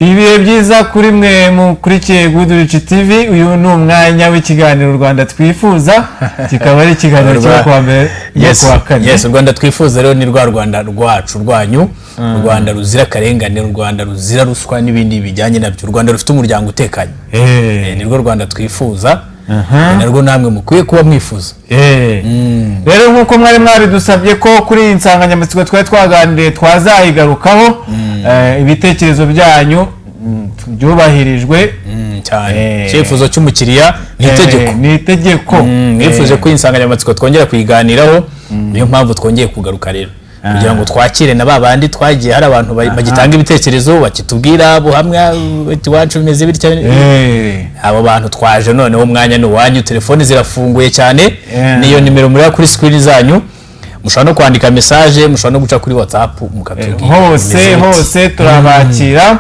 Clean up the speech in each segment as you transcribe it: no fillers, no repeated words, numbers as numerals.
Ibihe byiza kuri mwe mukurikiye Goodrich TV. Uyu ni umwanya w'ikiganiro Rwanda twifuza, kikaba ari ikiganiro cyo kwa mbere kwa kane. Yes, Rwanda twifuza rero ni rwa Rwanda rwacu rwanyu, Rwanda ruzira karengane, Rwanda ruzira ruswa n'ibindi bijyanye nabyo, Rwanda rufite umuryango utekanye. Ni rwo Rwanda twifuza. Narwo namwe mukwiye kuba mwifuza. Rero nkuko mwari dusabye ko kuri insanganyamatsiko twari twaganiriye twazayigarukaho, ibitekerezo byanyu byubahirijwe cyane. Cyifuzo cy'umukiriya ni itegeko. Mwifuje ko insanganyamatsiko twongera kuyiganiraho, niyo mpamvu twongeye kugaruka rero kugira ngo twakire na babandi twagiye hari abantu bagitanga ibitekerezo bakitubwira buhamya iwacu bimeze bityo. Abo bantu twaje noneho umwanya no wanyu, telefone zirafunguye cyane, niyo nimero muri kuri screen zanyu, mushobora no kwandika message, mushobora no guca kuri WhatsApp mukatubwira hose turabakira.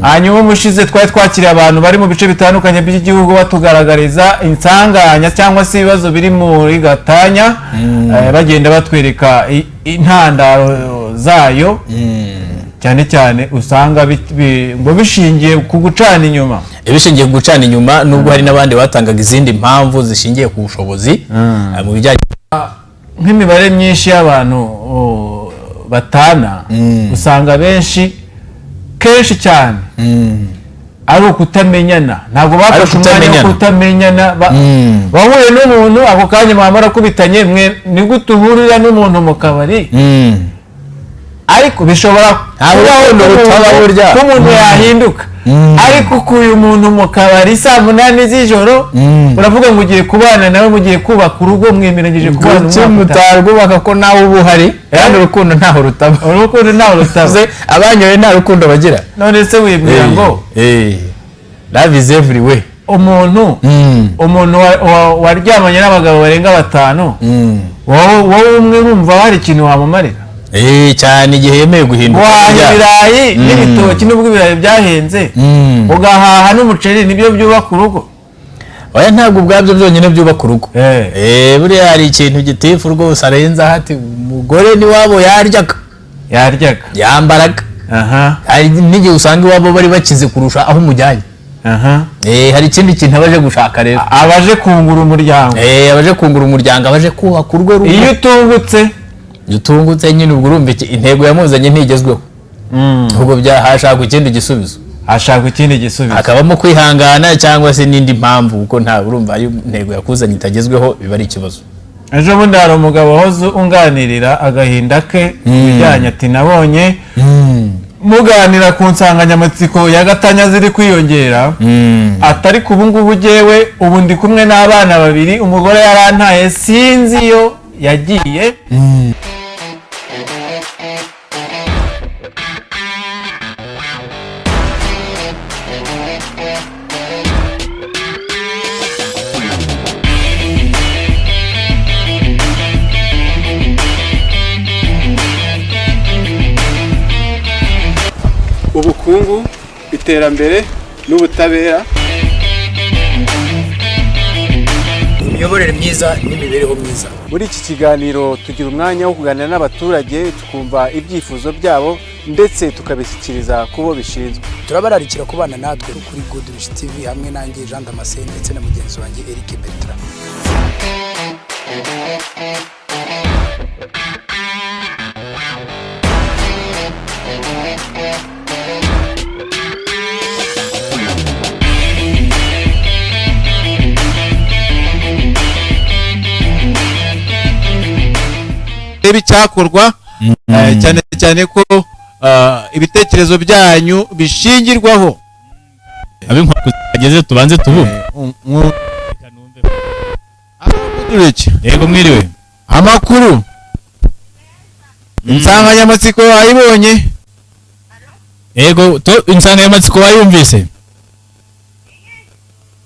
Hanyuma mushize twakiriye abantu bari mu bice bitandukanye by'igihugu batugaragariza insanganya cyangwa se ibibazo biri muri gatanya, bagenda batwereka intandaro zayo, cyane cyane usanga ngo bishingiye ku gucana inyuma. Ibishingiye ku gucana inyuma, nubwo hari n'abandi batangaga izindi mpamvu zishingiye ku bushobozi mu bijyanye nk'imibare myinshi y'abantu batana, usanga kenshi cyane ari ukutamenyana. Ntabwo bafashe umwanya wo kutamenyana, wahuye n'umuntu ako kanya mwamara kubitanye, mwe ni gute uhurira n'umuntu mu kabari, ariko bishobora kuba umuntu yahinduka, ariko kuyu muntu mu kabari saa 8 z'ijoro uravuga ngo ugiye kubana nawe, mugiye kubaka urugo, mwemeranyije kubana mutarwubaka ko nawe ubu hari, kandi urukundo ntaho rutaba. Abanyoye nta rukundo bagira. None se wibwira ngo love is everywhere. Umuntu waryamanye n'abagabo barenga 5, wowe umwe wumva hari ikintu wamumarira? Cyane igihe yemeye guhinduka ibirayi n'ibitoki, nubwo ibirayi byahenze, ugahaha n'umuceri, nibyo byubaka urugo. Oya, ntabwo ubwabyo byonyine byubaka urugo. Buriya hari ikintu gitifu rwose arenza hati umugore ni wabo yaryaga yambaraga. Hari n'igihe usanga iwabo bari bakize kurusha aho umujyanye. Hari ikindi kintu abaje gushaka rero, abaje kungura umuryango, abaje kubaka urugo. Iyo utungutse nyine ubwo urumva intego yamuzanye ntigezweho, ubwo hashaka ikindi gisubizo, hakabamo kwihangana cyangwa se n'indi mpamvu, kuko nta urumva ayo intego yakuzanye itagezweho biba ari ikibazo. Ejo bundi hari umugabo wahoze unganirira agahinda ke bijyanye, ati nabonye muganira ku nsanganyamatsiko ya gatanya ziri kwiyongera, atari ku bungubu jewe ubu ndi kumwe n'abana 2, umugore yarantaye sinzi iyo yagiye. Ubukungu, iterambere n'ubutabera, imiyoborere myiza n'imibereho myiza. Muri iki kiganiro tugira umwanya wo kuganira n'abaturage, tukumva ibyifuzo byabo ndetse tukabishyikiriza kubo bishinzwe. Turabararikira kubana natwe kuri Goodrich TV hamwe nanjye Jean Damascene ndetse na mugenzi wanjye Eric Bertrand. Icyakorwa cyane ko ibitekerezo byanyu bishingirwaho. Ageze tubanze tuvuge. Yego, mwiriwe. Amakuru, insanganyamatsiko wayibonye? Yego, insanganyamatsiko wayumvise?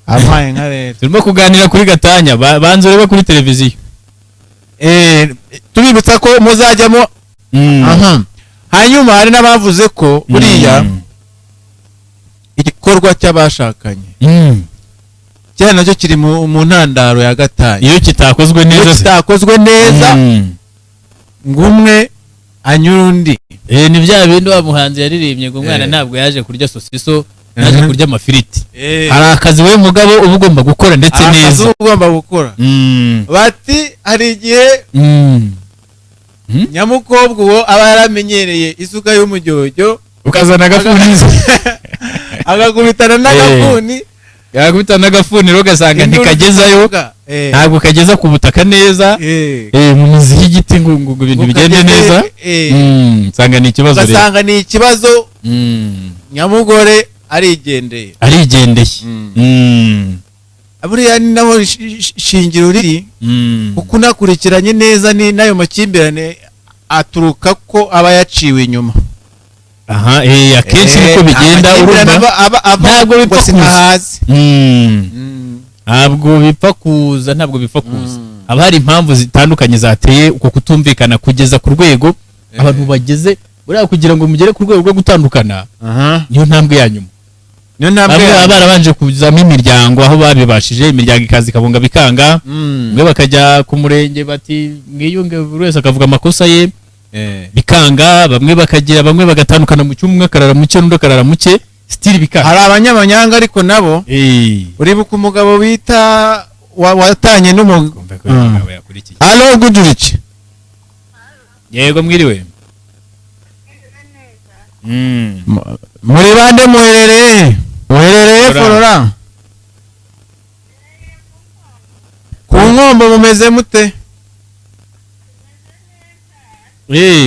Amaye nka leta turimo kuganira kuri gatanya, banze urebe kuri televiziyo. Tubibutsa ko muzajyamo. Hanyuma hari n'abavuze ko buriya igikorwa cy'abashakanye cyane nacyo kiri mu ntandaro ya gatanya. Iyo kitakozwe neza ngumwe anyura undi, ni bya bindi wa muhanzi yaririmbye ngo umwana ntabwo yaje kurya sosiso yaje kurya amafiriti hari akazi we mugabo uba ugomba gukora ndetse neza akazi ugomba gukora bati hari igihe nyamukobwa uwo aba yaramenyereye isuka y'umujyojyo ukazana agafuni agakubitana n'agafuni yakubitana n'agafuni rero ugasanga ntikagezayo ntabwo kageza ku butaka neza mu mizi y'igiti ngo ibintu bigende neza nsanga ni ikibazo rero ugasanga ni ikibazo nyamugore arigendeye buriya ni naho shingiro riri kuko unakurikiranye neza ni n'ayo makimbirane aturuka ko aba yaciwe inyuma akenshi niko bigenda ntabwo bipfa kuza ntabwo bipfa kuza haba hari impamvu zitandukanye zateye uko kutumvikana kugeza ku rwego abantu bageze buriya kugira ngo mugere ku rwego rwo gutandukana niyo ntambwe ya nyuma baba barabanje kuzamo imiryango aho babibashije imiryango ikaza ikabunga bikanga mwe bakajya ku murenge bati mwiyunge buri wese akavuga amakosa ye bikanga bamwe bagatandukana mu cyumwe akarara muke n'undi akarara muke stili bikanga hari abanyamanyanga ariko nabo uribuka umugabo bita watanye n'umugabo halo Gudurici yego mwiriwe muri bande muherereye Flora ku Nkombo mumeze mute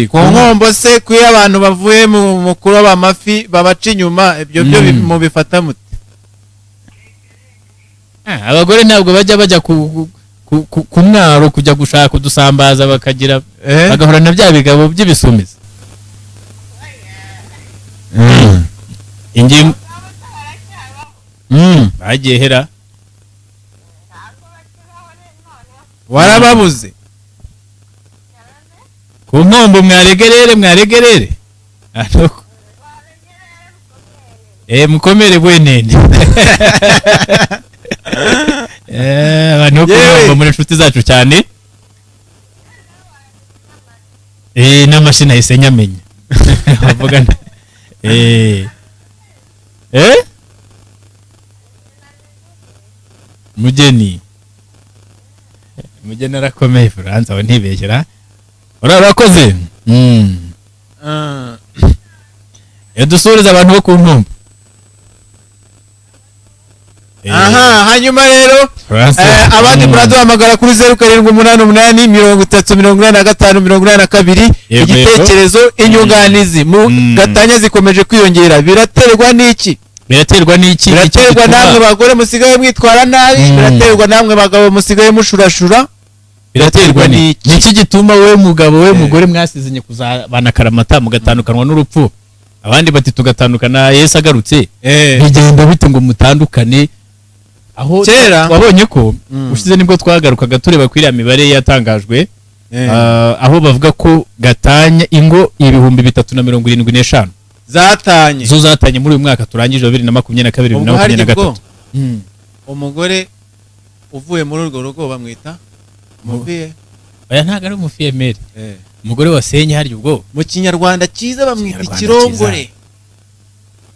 ku Nkombo se kuyo abantu bavuye mu kuroba amafi babaca inyuma ibyo byo mubifata mute abagore ntabwo bajya ku mwaro kujya gushaka kudusambaza bakagira bagahora na bya bigabo by'ibisumizi ingingo bagiye hera warababuze ku Nkombo mwaregerere mukomere bwenene abantu bo ku Nkombo muri inshuti zacu cyane n'amashini ahise nyamenya bavugana mugeni arakomeye France aho ntibeshyera urakoze dusubiza abantu bo ku Nkombo hanyuma rero abandi muraduhamagara kuri 0788 igitekerezo inyunganizi mu gatanya zikomeje kwiyongera biraterwa n'iki biraterwa namwe bagore musigaye mwitwara nabi biraterwa namwe bagabo musigaye mushurashura biraterwa n'iki gituma wowe mugabo we mugore mwasizinye kuzabana karamata mugatandukanwa n'urupfu abandi bati tugatandukana Yesu agarutse bigenda bite ngo mutandukane aho wabonye ko ushize nibwo twagarukaga tureba kuri ya mibare yatangajwe aho bavuga ko gatanya ingo 375 zatanye muri uyu mwaka turangije 2022 umugore uvuye muri urwo rugo bamwita mufiye oya ntago ari umufiyemeri umugore wasenye hari ubwo mu kinyarwanda cyiza bamwita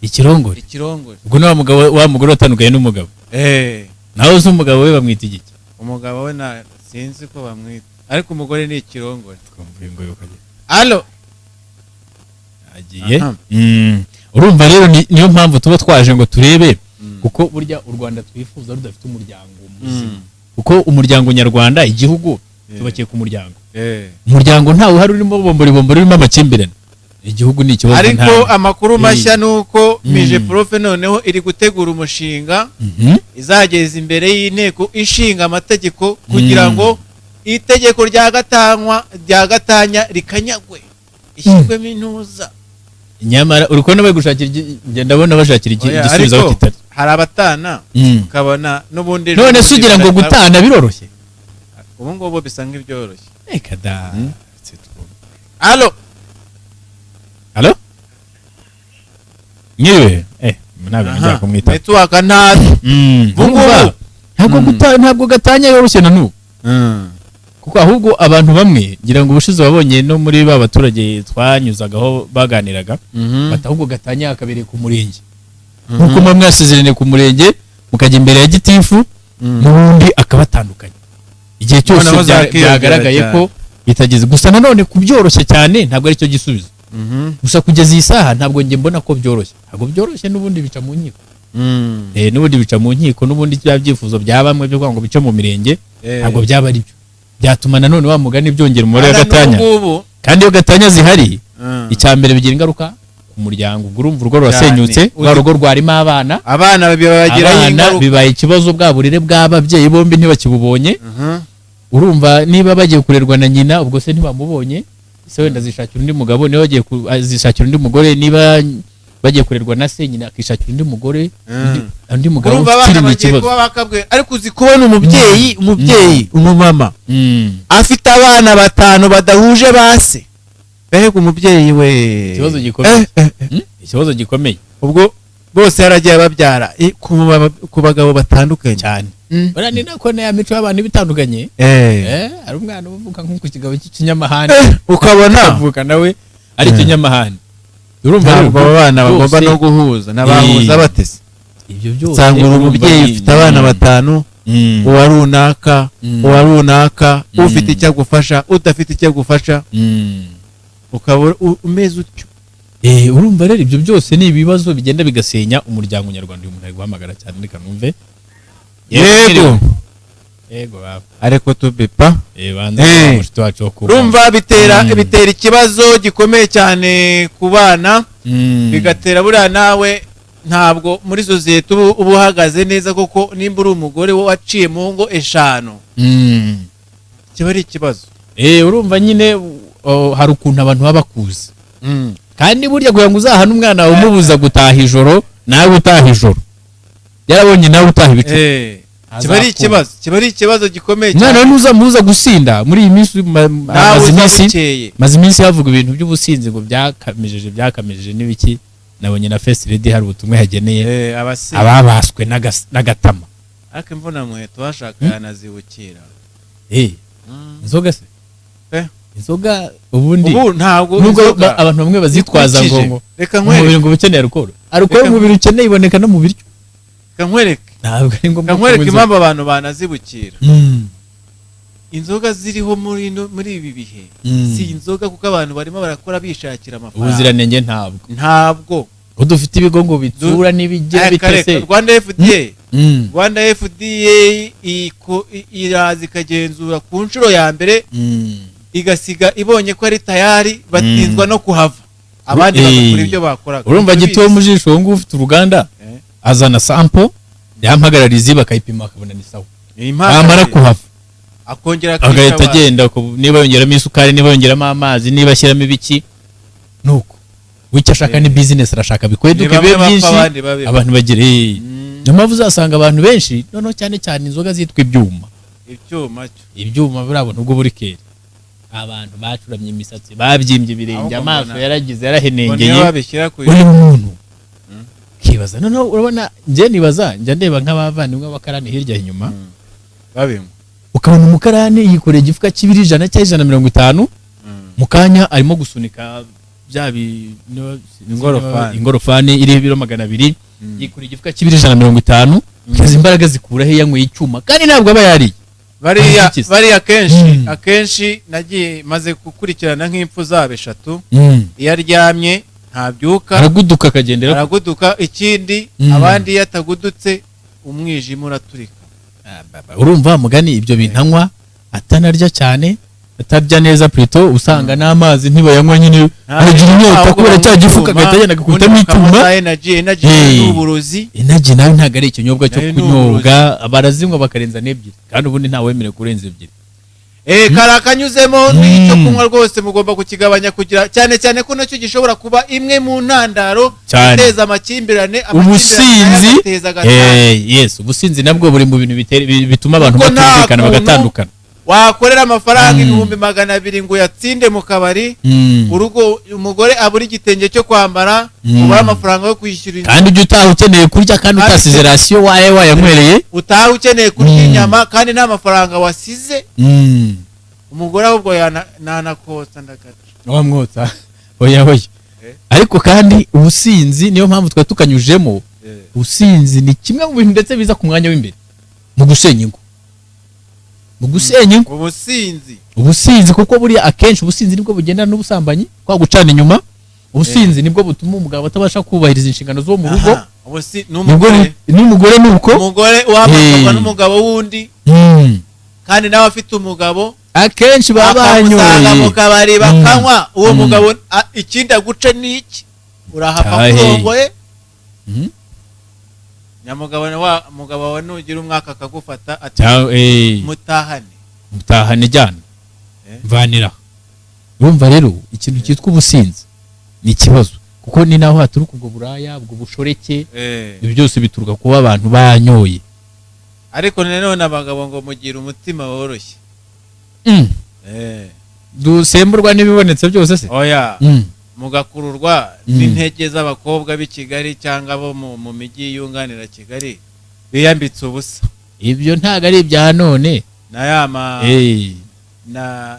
ikirongore ubwo ni wa mugore watandukanye n'umugabo nawe uzi umugabo we bamwita igiki umugabo we sinzi ko bamwita ariko umugore ni ikirongore alo agiye urumva rero niyo mpamvu tuba twaje ngo turebe kuko burya u Rwanda twifuza rudafite umuryango muzima kuko umuryango nyarwanda igihugu tubakiye ku muryango umuryango ntawe uhari urimo bombori urimo amakimbirane igihugu ni ikibazo ariko amakuru mashya nuko Mije Profe noneho iri gutegura umushinga izageza imbere y'inteko ishinga amategeko kugira ngo itegeko rya gatanya rikanyagwe ishyirwemo intuza nyamara urukona bari gushakira ndabona bashakira igisubizo aho kitari hari abatana ukabona n'ubundi none se ugira ngo gutana biroroshye ubu ngubu bisa nk'ibyoroshye reka da alo nyewe ntabwo njya kumwita network ntazi ntabwo gatanya yoroshye na n'ubu kuko ahubwo abantu bamwe ngira ngo ubushize wabonye no muri ba baturage twanyuzagaho baganiraga batahubwo gatanya akabereye ku murenge nkuko mwasezerane ku murenge mukajya imbere ya gitifu n'ubundi akabatandukanye igihe cyose byagaragaye ko bitageze gusa nanone kubyoroshya cyane ntabwo ari cyo gisubizo gusa kugeza iyi saha ntabwo njye mbona ko byoroshye ntabwo byoroshye n'ubundi bica mu nkiko n'ubundi bica mu nkiko n'ubundi bya byifuzo bya bamwe byo ngo bice mu mirenge ntabwo byaba ari byo byatuma nanone wa mugani byongera umubare wa gatanya kandi iyo gatanya zihari icya mbere bigira ingaruka ku muryango urumva urugo rurasenyutse rwa rugo rwarimo abana bibaye ikibazo bwa burire bw'ababyeyi bombi ntibakibubonye urumva niba bagiye kurerwa na nyina ubwo se ntibamubonye se wenda zishakira undi mugabo niba bagiye zishakira undi mugore niba bagiye kurerwa na se nyina akishakira undi mugore undi mugabo ukiri ikibazo ariko uzi kubona umubyeyi umumama afite abana 5 badahuje base mbega umubyeyi we ikibazo gikomeye ubwo bose yaragiye babyara ku bagabo batandukanye cyane bara ni nako na mico y'abantu bitandukanye ari umwana uvuka nko ku kigabo cy'ikinyamahane ukabona avuka nawe ari ikinyamahane urumva abo bana bagomba no guhuza n'abahuza batese ibyo byose sangura umubyeyi ufite abana 5 uwa runaka ufite icyo agufasha udafite icyo agufasha ukaba umeze utyo urumva rero ibyo byose ni ibibazo bigenda bigasenya umuryango nyarwanda uyu muntu ari guhamagara cyane reka numve yego ariko tubepa urumva bitera ikibazo gikomeye cyane ku bana bigatera buriya nawe ntabwo muri sosiyete uba uhagaze neza kuko nimba uri umugore wo waciye mu ngo 5 kiba ari ikibazo urumva nyine hari ukuntu abantu baba bakuzi kandi burya kugira ngo uzahane umwana wawe umubuza gutaha ijoro nawe utaha ijoro yarabonye nawe utaha ibicu kiba ari ikibazo gikomeye cyane umwana ntuzamuza gusinda muri iyi minsi maze iminsi havuga ibintu by'ubusinzi ngo byakamejeje n'ibiki nabonye na First Lady hari ubutumwa yageneye ababaswe n'agatama ariko imvuna muheto washaka yanazibukira inzoga se inzoga ubundi ntabwo abantu bamwe bazitwaza ngo umubiri ngo ukeneye alcohol umubiri ukeneye iboneka no mu biryo ntabwo ari ngombwa nkwereke impamvu abantu banazibukira inzoga ziriho muri ibi bihe si inzoga kuko abantu barimo barakora bishakira amafaranga ubuziranenge ntabwo udufite ibigo ngo bitsura n'ibijye bitese Rwanda FDA iraza ikagenzura ku nshuro ya mbere igasiga ibonye ko ari tayari batinzwa no kuhava abandi bagakora ibyo bakoraga urumva gito mu jisho ngo ufite uruganda azana sample yampagarariza bakayipima akabona ni sawa amara kuhava akongera agahita agenda niba yongeramo isukari niba yongeramo amazi niba ashyiramo ibiki nuko wicyo ashaka ni business arashaka bikweduke byinshi abantu bagire niyo mpamvu uzasanga abantu benshi noneho cyane cyane inzoga zitwa ibyuma burabona ubwo buri kera abantu bacuramye imisatsi babyimbye ibirenge amaso yaragize yarahenengeye uri umuntu kibaza noneho urabona njye nibaza njya ndeba nk'abavandimwe b'abakarani hirya inyuma babimwe ukabona umukarani yikoreye igifuka cy'ibiri 100 cyangwa 150 mu kanya arimo gusunika bya ingorofani iri ibiro 200 yikoreye igifuka cy'ibiri 150 kazi imbaraga zikura he yanyweye icyuma kandi ntabwo aba yari bari akenshi nagiye maze gukurikirana nk'impfu zabo 3 iyo aryamye ntabyuka araguduka akagendera araguduka ikindi abandi yatagudutse umwijima uraturika urumva mugani ibyo bintanywa atanarya cyane atarya neza plutôt usanga n'amazi ntibayanywa nyine agira inyota kubera cya gifuka agahita gakutamo icyuma energy n'uburozi energy nayo ntago ari ikinyobwa cyo kunyobwa barazinywa bakarenza n'ebyiri kandi ubundi nta wemerewe kurenza ebyiri karakanyuzemo n'icyo kunywa rwose mugomba kukigabanya kugira cyane ko nacyo gishobora kuba imwe mu ntandaro iteza amakimbirane ubusinzi ubusinzi nabwo buri mu bintu bituma abantu batumvikana bagatandukana wakorera amafaranga 200,000 ngo yatsinde mu kabari urugo umugore abura igitenge cyo kwambara ubara amafaranga yo kwishyura inzu kandi ujye utaha ukeneye kurya kandi utasize rasiyo wayanywereye utaha ukeneye kurya inyama kandi nta mafaranga wasize umugore ahubwo nanakotsa ndakata wamwotsa oya ariko kandi ubusinzi niyo mpamvu twa tukanyujemo ubusinzi ni kimwe mu bintu ndetse biza ku mwanya w'imbere mu gusenya ingo ubusinzi kuko buriya akenshi ubusinzi nibwo bugendana n'ubusambanyi kwa gucana inyuma ubusinzi nibwo butuma umugabo atabasha kubahiriza inshingano zo mu rugo n'umugore nuko umugore wamakarwa n'umugabo wundi kandi nawe afite umugabo akenshi baba banyoye mu kabari bakanywa uwo mugabo ikindi aguca niki urahava kurongoye nyamugabo wawe nugira umwaka akagufata ati mutahane jyana mvanira urumva rero ikintu cyitwa ubusinzi ni ikibazo kuko ni naho haturuka ubwo buraya ubwo bushoreke ibyo byose bituruka kuba abantu banyoye ariko nanone abagabo ngo mugira umutima woroshye dusemburwa n'ibibonetse byose se oya mugakururwa n'intege z'abakobwa b'i Kigali cyangwa bo mu mijyi yunganira Kigali biyambitse ubusa ibyo ntago ari ibya none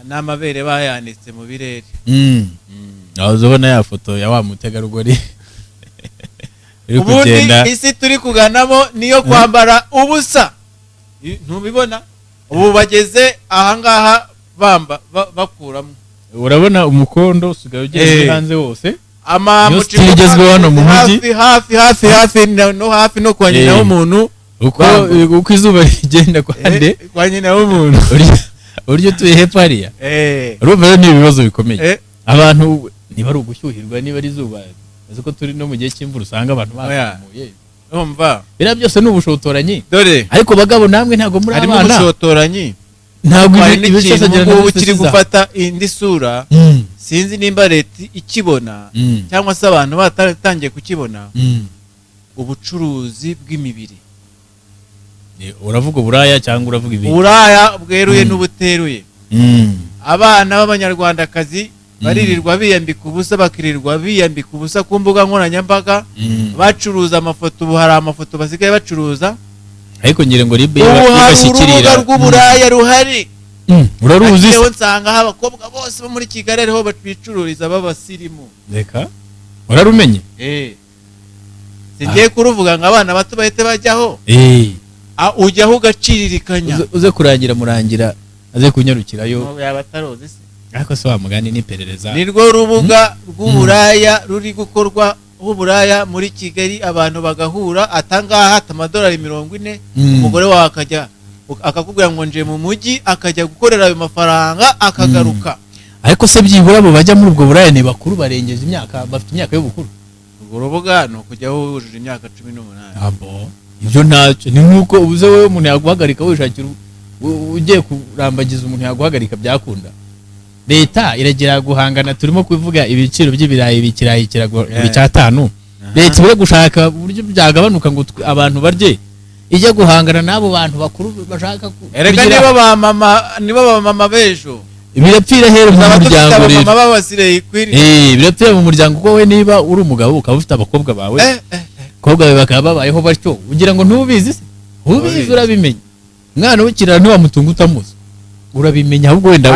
n'amabere bayanitse mu birere aho uzabona ya foto ya wa mutegarugori ubundi isi turi kuganamo niyo kwambara ubusa ntubibona ubu bageze ahangaha bakuramo urabona umukondo usigaye ugeze hanze wose amamuci igezweho hano mu mujyi hafi no kwa nyina w'umuntu uko izuba rigenda kwa nyina w'umuntu uryo tuye hepfo hariya urumva rero ni ibibazo bikomeye abantu niba ari ugushyuhirwa niba ari izuba azi ko turi no mu gihe cy'imvura usanga abantu bamuye urumva biriya byose ni ubushotoranyi dore ariko bagabo namwe ntabwo muri abana harimo ubushotoranyi ntabwo ikintu kiri gufata indi sura sinzi nimba leta ikibona cyangwa se abantu batatangiye kukibona ubucuruzi bw'imibiri uravuga uburaya cyangwa uravuga ibindi uburaya bweruye n'ubuteruye abana b'abanyarwandakazi baririrwa biyambika ubusa bakirirwa biyambika ubusa ku mbuga nkoranyambaga bacuruza amafoto ubu hari amafoto basigaye bacuruza ariko ngire ngo ribe yibashyikirira urubuga rw'uburaya ruhari uraruzi se nsanga abakobwa bose bo muri Kigali ariho bacururiza b'abasirimu reka urarumenye singiye kuruvuga ngo abana bato bahite bajyaho ujyaho ugaciririkanya uze kurangira murangira aze kunyarukirayo yaba ataroze se ariko se wa mugani n'iperereza nirwo rubuga rw'uburaya ruri gukorwa uburaya muri Kigali abantu bagahura atangaha amadolari 40 umugore wawe akajya akakubwira ngo nje mu mujyi akajya gukorera ayo mafaranga akagaruka ariko se byibura abo bajya muri ubwo buraya ni bakuru barengeje imyaka bafite imyaka y'ubukuru ubwo rubuga no kujyaho wujuje imyaka 18 abo ibyo ntacyo ni nkuko ubuze wowe umuntu yaguhagarika wishakira ugiye kurambagiza umuntu yaguhagarika byakunda leta iragira guhangana turimo kuvuga ibiciro by'ibirayi bikirayi kirago bicatanu leta bire gushaka uburyo byagabanuka ngo abantu barye ijya guhangana nabo bantu bakuru bashaka erega niba ba mama bejo birapfira hero mu muryango rero mama babasire ikwiri birapfira mu muryango ko we niba uri umugabo ukaba ufite abakobwa bawe abakobwa bawe bakaba babayeho batyo ugira ngo ntubizi se ubizi urabimenya mwana w'ikirara ntiwamutunga utamuzi urabimenya ahubwo wenda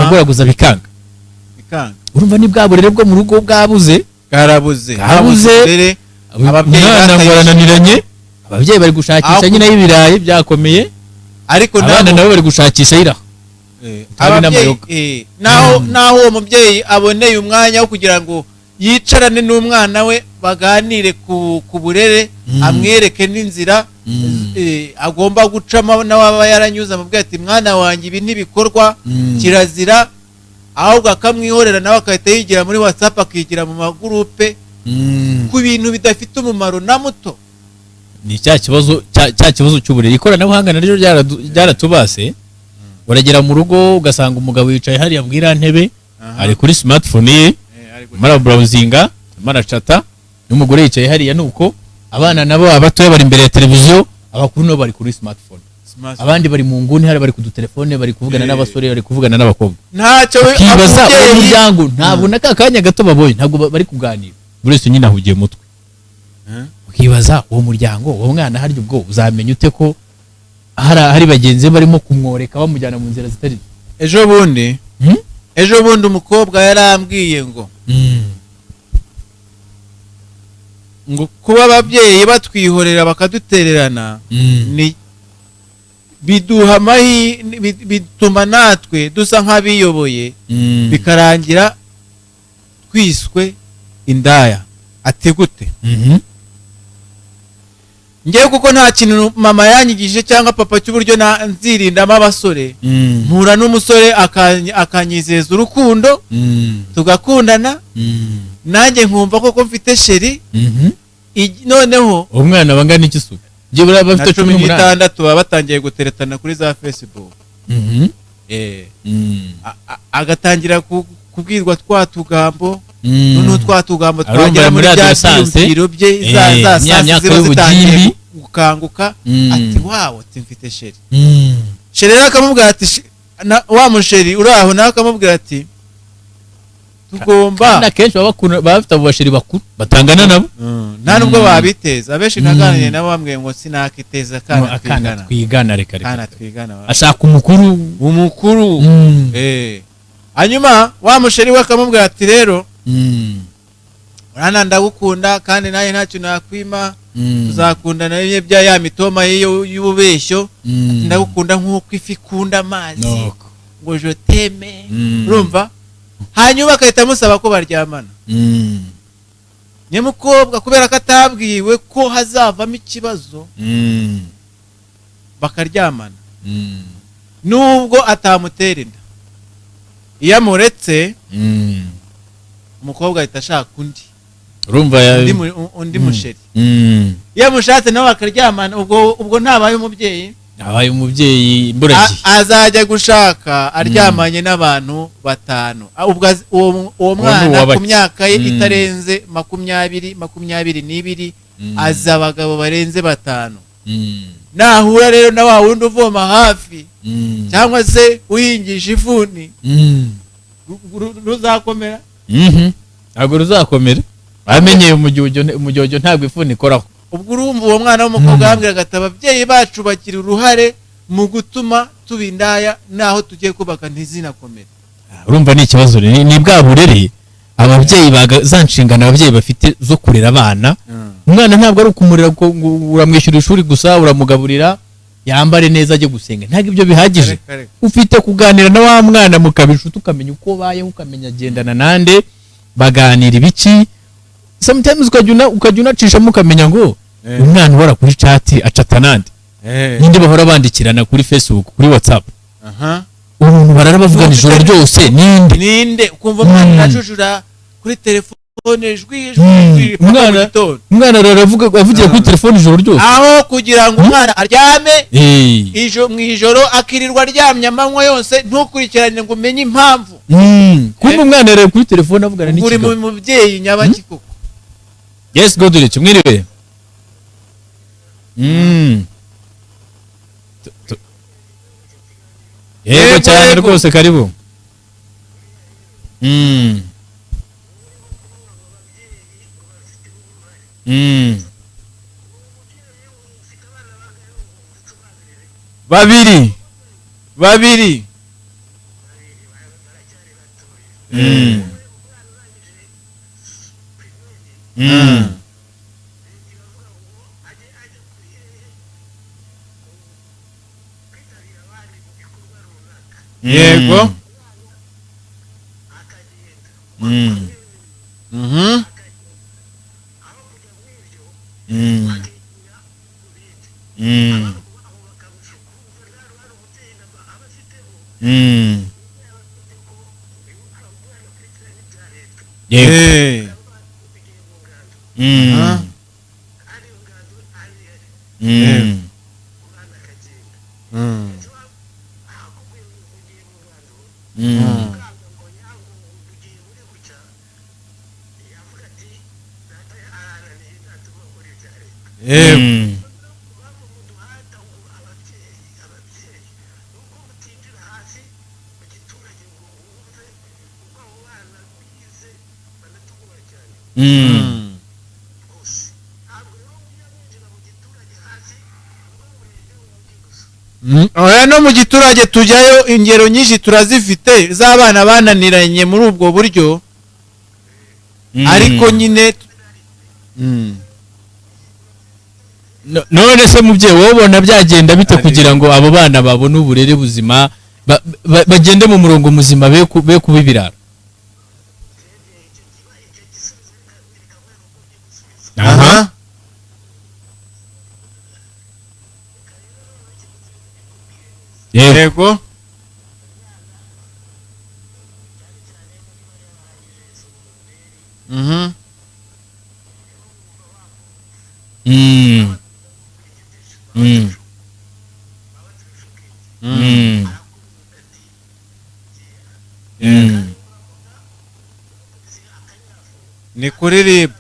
aguraguza bikanga urumva ni bwa burere bwo mu rugo bwabuze karabuze ababyeyi barananiranye ababyeyi bari gushakisha nyine y'ibirayi byakomeye ariko abana nabo bari gushakisha iraho ababyeyi naho uwo mubyeyi aboneye umwanya wo kugira ngo yicarane n'umwana we baganire ku burere amwereke n'inzira agomba gucamo nawe aba yaranyuze amubwira ati mwana wanjye ibi ntibikorwa kirazira ahubwo akamwihorera nawe akahita yigira muri WhatsApp akigira mu magurupe ku bintu bidafite umumaro na muto ni cya kibazo cy'uburere ikoranabuhanga naryo ryaratubase uragera mu rugo ugasanga umugabo yicaye hariya mbwira ntebe ari kuri smartphone ye mara browsinga mara chata n'umugore yicaye hariya nuko abana nabo abatoya bari imbere ya televiziyo abakuru nabo bari kuri smartphone abandi bari mu nguni hari bari ku dutelefone bari kuvugana n'abasore bari kuvugana n'abakobwa ntacyo kibaza umuryango ntabwo nakakanya gato baboye ntabwo bari kuganira buri wese nyine ahugiye mutwe ukibaza uwo muryango uwo mwana harya ubwo uzamenya ute ko hari bagenzi barimo kumworeka bamujyana mu nzira zitari ejo bundi umukobwa yarambwiye ngo kuba ababyeyi batwihorera bakadutererana ni bituma natwe dusa nk'abiyoboye bikarangira twiswe indaya. Ati gute? Ngewe kuko nta kintu mama yanyigije cyangwa papa cy'uburyo nzirindamo abasore, mpura n'umusore akanyizeza urukundo, tugakundana, nanjye nkumva koko mfite sheri, noneho umwana bangana iki suka gibura bafite 16 baba batangiye guteretana kuri za Facebook. Agatangira kubwirwa twatugambo, noneho twatugambo twagera muri bya byiro bye za ziba zitangiye gukanguka. Ati wawo mfite sheri. Sheri akamubwira ati wa musheri uraho, nawe akamubwira ati tugomba. Na kenshi bafite abo basheri bakuru batangana nabo, nta nubwo babiteza. Abenshi naganiriye nabo bambwiye ngo sinakiteza kana twigana reka kana twigana, ashaka umukuru. Hanyuma wa musheri we akamubwira ati rero urana ndagukunda kandi naye ntacyo nakwima, tuzakundana n'ibye bya ya mitoma y'ububeshyo, ndagukunda nk'uko ifi ikunda amazi, ngo je t'aime. Urumva? Hanyuma akahita amusaba ko baryamana. Nyamukobwa kubera ko atabwiwe ko hazavamo ikibazo, bakaryamana nubwo atamutera inda. Iyo amuretse umukobwa ahita ashaka undi, urumva undi musheri. Iyo amushatse nawe akaryamana, ubwo ntabaye umubyeyi, imburagihe azajya gushaka aryamanye n'abantu 5. Uwo mwana ku myaka ye itarenze 20-22 aza abagabo barenze 5. Nahura rero na wa wundi uvoma hafi cyangwa se uhingisha ifuni, ruzakomera? Ntabwo ruzakomera. Bamenyeye umujyojo ntabwo ifuni ikoraho. Ubwo urumva uwo mwana w'umukobwa yambwiraga ati ababyeyi bacu bagira uruhare mu gutuma tuba indaya, naho tugiye kubaka ntizinakomere. Urumva ni ikibazo, ni bwa burere ababyeyi za nshingano ababyeyi bafite zo kurera abana. Umwana ntabwo ari ukumurira uramwishyura ishuri gusa, uramugaburira, yambare neza, ajye gusenga, ntabwo ibyo bihagije. Ufite kuganira na wa mwana mukabishuta, ukamenya uko bayeho, ukamenya agendana nande, baganira ibiki. Sometimes ukajya unacishamo ukamenya ngo umwana ubara kuri chat acata nande, ninde bahora bandikirana kuri Facebook, kuri WhatsApp. Umuntu barara bavugana ijoro ryose, ninde ukumva umwana ajujura kuri telefone, umwana aravuga avugiye kuri telefone ijoro ryose, aho kugira ngo umwana aryame mu ijoro akirirwa aryamye amanywa yose, ntukurikirane ngo umenye impamvu. Kumbe umwana rero kuri telefone avugana n'iki? Uri mu mubyeyi nyabaki koko. Yes, Godrich, mwiriwe. Yego cyane rwose, karibu. Babiri. Yego. oya no mu giturage tujyayo ingero nyinshi turazifite z'abana bananiranye muri ubwo buryo ariko nyine none se mubyeyi wowe ubona byagenda bite kugira ngo abo bana babone uburere buzima bagende mu murongo muzima be kuba ibirara? aha yego ni kuri RIB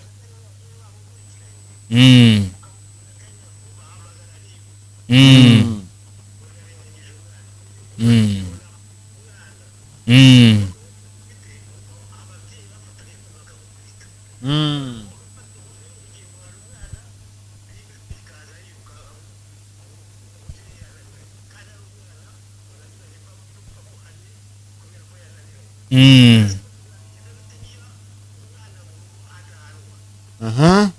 aha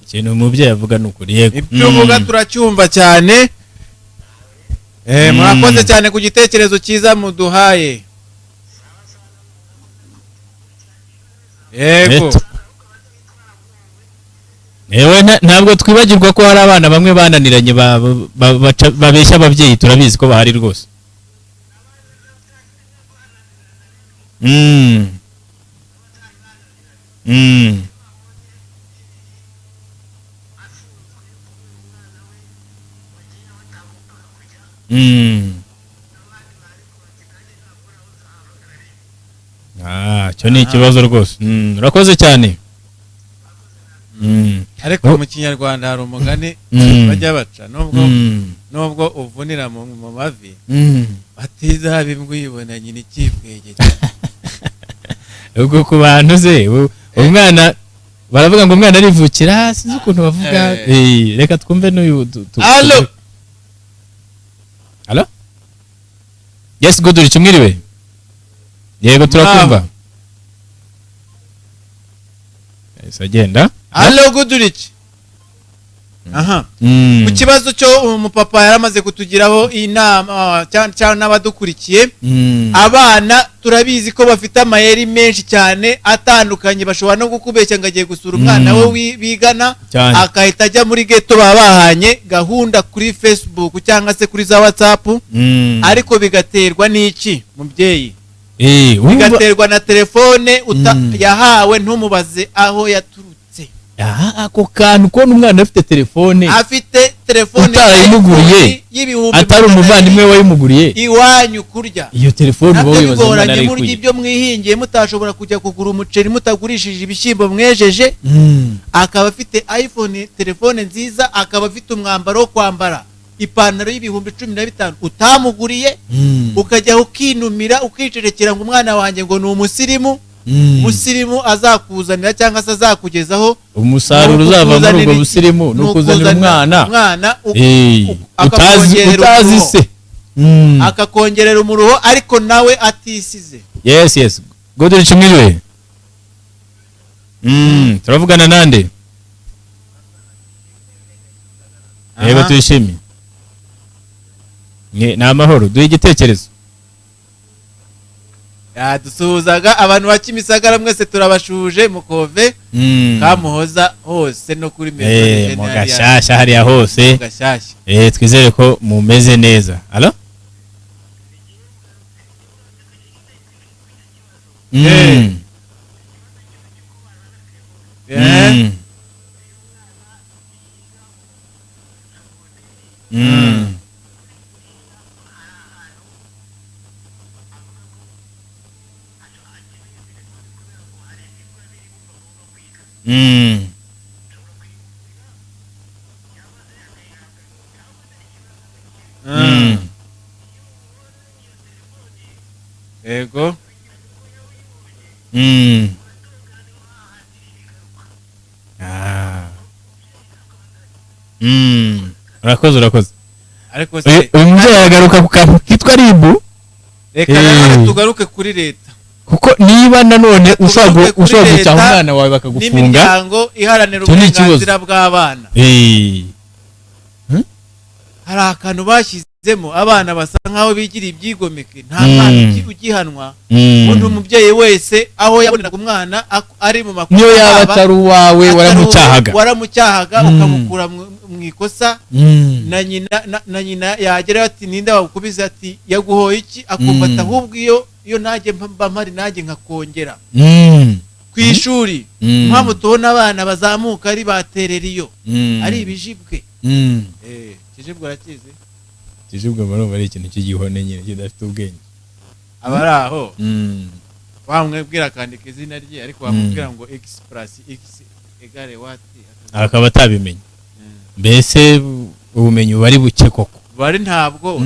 ikintu umubyeyi avuga ni ukuri. Yego, ibyo uvuga turacyumva cyane. Murakoze cyane ku gitekerezo cyiza muduhaye. Yego, ntabwo twibagirwa ko hari abana bamwe bananiranye babeshya ababyeyi, turabizi ko bahari rwose. Cyo ni ikibazo rwose. Urakoze cyane. ariko mu kinyarwanda hari umugani bajya baca nubwo uvunira mu mavi batiza bimbwa uyibona nyine ikibwege. Ubwo ku bantu ze umwana baravuga ngo umwana arivukira, sinzi ukuntu bavuga. Reka twumve n'uyu. Allo Allo? Yes, Goduri kimwiriwe. Yego turakumva. Agenda. Allo Goduriki. Aha. Ku kibazo cyo umupapa yaramaze kutugiraho inama cyane n'abadukurikiye. Abana turabizi ko bafite amayeri menshi cyane atandukanye, bashobora no gukubeshya ngo agiye gusura umwana we bigana akahita ajya muri ghetto babahanye gahunda kuri Facebook cyangwa se kuri za WhatsApp. Ariko bigaterwa n'iki mubyeyi? Bigaterwa na telefone yahawe, ntumubaze aho yaturutse. Ako kantu ko n'umwana afite telefone utarayimuguriye atari umuvandimwe wayimuguriye iwanyu kurya iyo telefone wowe wibaza umwana ari kurya ibyo mwihingiye, mutashobora kujya kugura umuceri mutagurishije ibishyimbo mwejeje. Akaba afite iPhone, telefone nziza, akaba afite umwambaro wo kwambara, ipantaro y'ibihumbi 15 utamuguriye, ukajya ukinumira ukicerekera ngo umwana wanjye ngo ni umusirimu. Musirimu azakuzanira cyangwa se azakugezaho umusaruro uzava muri ubwo busirimu no kuzanira umwana utazi se, akakongerera umuruho ariko nawe atisize. Yes Goduri kimwiriwe. Turavugana nande? Yego tuyishimiye. Ni amahoro, duhe igitekerezo. Dusuhuzaga abantu ba Kimisagara mwese turabashuje, Mukove, Kamuhoza hose no kuri Metro mu Gashyashya hariya hose. Twizere ko mumeze neza. Allo? urakoze ariko uyu mubyeyi aragaruka ku kantu kitwa ribu. reka nanone tugaruke kuri leta, kuko niba nanone ushobora gucyaha umwana wawe bakagufunga n'imiryango iharanira uburenganzira bw'abana, hari akantu bashyizemo abana basa nkaho bigira ibyigomeke, nta mwana ugihanwa. undi umubyeyi wese aho yaboneraga umwana ari mu makuru, niyo yaba atari uwawe waramucyahaga ukamukura mu ikosa, na nyina yagera ati ninde wagukubiza, ati yaguhoye iki, akumva ati ahubwo iyo najye mba mpari najye nkakongera ku ishuri. mpamvu tubona abana bazamuka ari baterera iyo ari ibijibwe. Kijibwe arakizi? Kijibwe barumva ari ikintu cy'igihone nyine kidafite ubwenge. Abari aho wamwebwira akandika izina rye, ariko wamubwira ngo x plus x egare what, akaba atabimenye. Mbese ubumenyi bari buke koko, bari ntabwo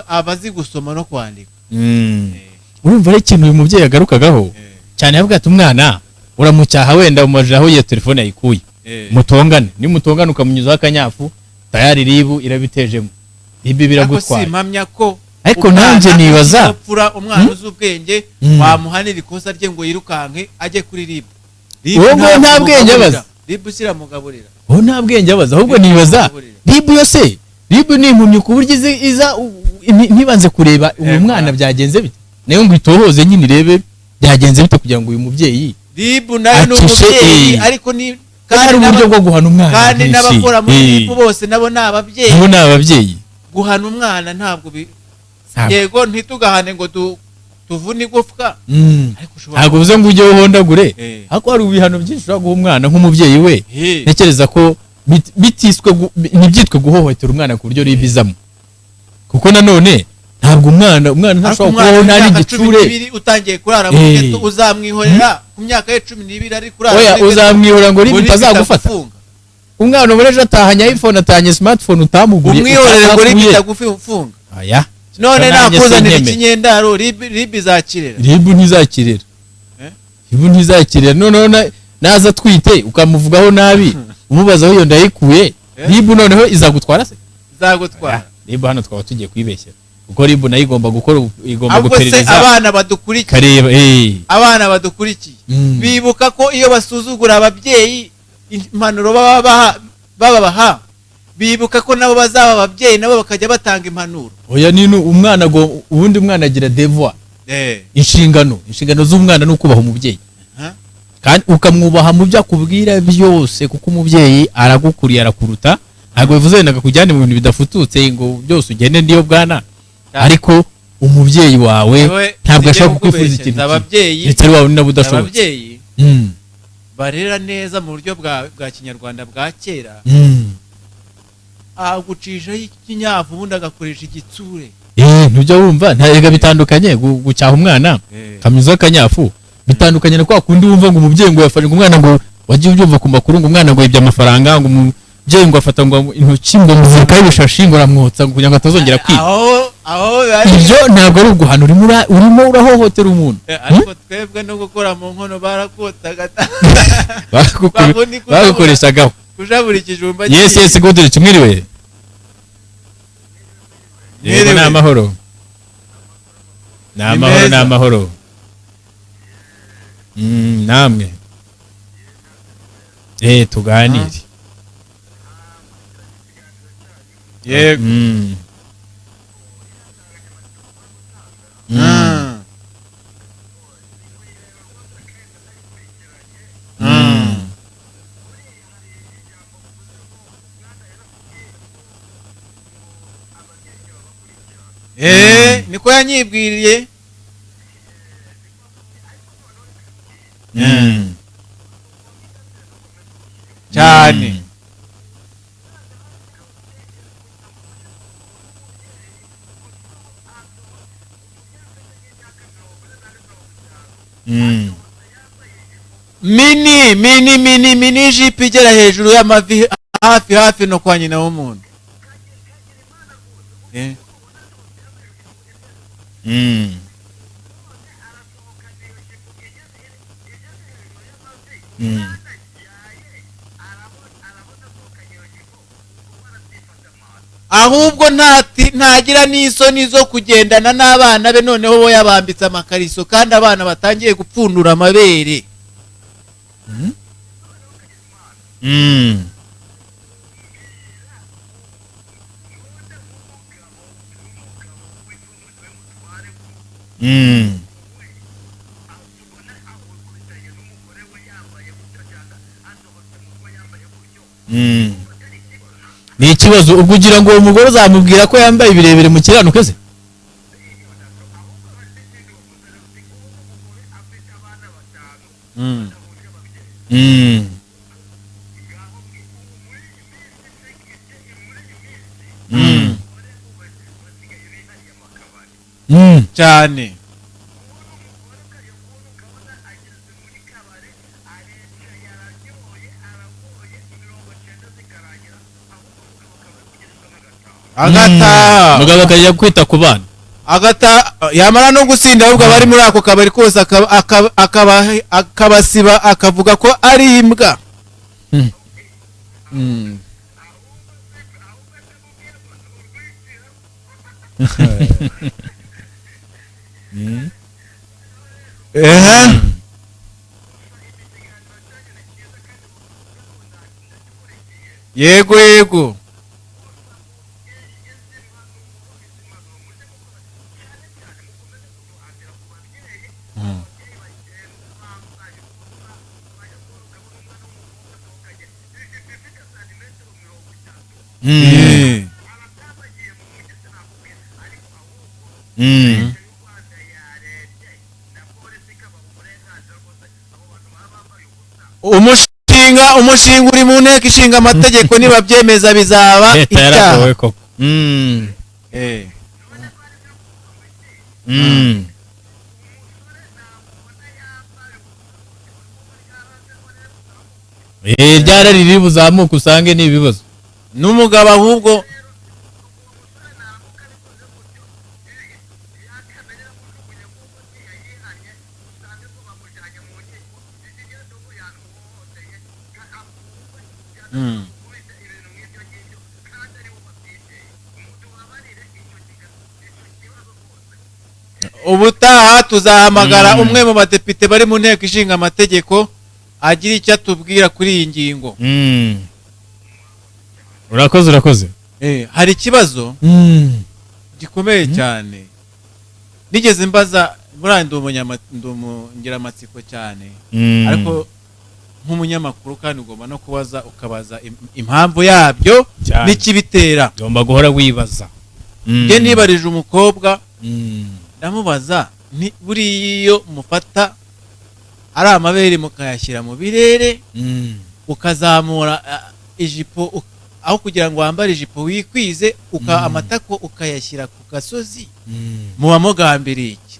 abazi gusoma no kwandika. urumva ari ikintu uyu mubyeyi agarukagaho cyane, yavuga ati umwana uramucyaha wenda umajije aho iyo telefone yayikuye, mutongane, nimutongane ukamunyuzaho akanyafu tayari ribu irabitejemo, ibi biragutwara. Simpamya ko ariko nanjye nibaza upfura umwana uzi ubwenge wamuhanira ikosa rye ngo yirukanke ajye kuri ribu. uwo nta bwenge abaza, ribu siramugaburira, uwo nta bwenge abaza, ahubwo nibaza ribu yose, ribu ni impumyi ku buryo iza ntibanze kureba uyu mwana byagenze bite, nayo ngo itohoze nyine irebe byagenze bite kugira ngo uyu mubyeyi ribu nayo ni umubyeyi, ariko ni kandi uburyo bwo guhana umwana, kandi n'abakora muri ribu bose nabo ni ababyeyi. Guhana umwana ntabwo yego ntitugahane ngo tuvune igufwa, ntabwo uvuze ngo ujye uhondagure, ariko hari ibihano byinshi ushobora guha umwana nk'umubyeyi we. Ntekereza ko ntibyitwe guhohotera umwana ku buryo ribizamo, kuko nanone ntabwo umwana ntashobora kubaho nta n'igitsure. Utangiye kurara mu ghetto uzamwihorera ku myaka ye 12 ari kurara, oya uzamwihorera ngo ribu utazagufata. Umwana ubureje atahanye iPhone, atahanye smartphone utamuguriye, umwihorere ngo ribu itagufunga. Aya none nakuzanira ikinyendaro ribu izakirera, ribu ntizakirera. none naza twite ukamuvugaho nabi umubaza aho iyo ndayikuye, ribu noneho izagutwara se? Izagutwara. Ribu hano twaba tugiye kwibeshya, kuko ribu nayo igomba guperereza abana badukurikiye. Abana badukurikiye bibuka ko iyo basuzugura ababyeyi impanuro babaha, bibuka ko nabo bazaba ababyeyi nabo bakajya batanga impanuro. Oya ni umwana ngo ubundi umwana agira devoir, inshingano z'umwana no kubaha umubyeyi, kandi ukamwubaha mu byo akubwira byose, kuko umubyeyi aragukuriye arakuruta. Ntabwo bivuze wenda kujyana mu bintu bidafututse ngo byose ugende ndiyo bwana, ariko umubyeyi wawe ntabwo ashaka kukwifuriza ikintu ndetse wawe nabo udashobotse. Ababyeyi barera neza mu buryo bwa kinyarwanda bwa kera, agucishaho ikinyafu ubundi agakoresha igitsure. Ntujya wumva ntarega bitandukanye gucyaha umwana kamyuzaho akanyafu, bitandukanye na kwa kundi wumva ngo umubyeyi ngo yafashe umwana ngo wagiye ubyumva ku makuru ngo umwana ngo yibye amafaranga, ngo umubyeyi ngo afata ngo intoki ngo muzirikaho ibishashi ngo aramwotsa kugira ngo atazongera kwiba. Ibyo ntabwo ari uguhana, urimo urahohotera umuntu. Ariko twebwe no gukora mu nkono barakotaga bagukoreshagaho kujabura ikijumba. Yes godere kimwiriwe. Yego ni amahoro. Namwe tuganire. Yego. Niko yanyibwiriye. Cyane. Mini jipe igera hejuru y'amavi hafi no kwa nyina w'umuntu. ahubwo ntagira n'isoni zo kugendana n'abana be, noneho bo yabambitse amakariso kandi abana batangiye gupfundura amabere. Ni ikibazo ubwo ugira ngo uwo mugore uzamubwira ko yambaye ibirebire mu kiranuke se? Cyane. Agata mugabo akajya kwita ku bana, agata yamara no gusinda ahubwo abari muri ako kabari kose akabasiba akavuga ko ari imbwa. Yego. Umushinga uri mu nteko ishinga amategeko niba byemeza bizaba icyaha. ryara riri buzamuka usange ni ibibazo n'umugabo ahubwo ubutaha tuzahamagara umwe mu badepite bari mu nteko ishinga amategeko agira icyo atubwira kuri iyi ngingo. urakoze hari ikibazo gikomeye cyane nigeze mbaza muri ndumungiramatsiko cyane, ariko nk'umunyamakuru kandi ugomba no ukabaza impamvu yabyo n'ikibitera. ugomba guhora wibaza. njye nibarije umukobwa ndamubaza buriya iyo mufata ari amabere mukayashyira mu birere ukazamura ijipo aho kugira ngo wambare ijipo wikwize amatako ukayashyira ku gasozi muba mugambiriye iki?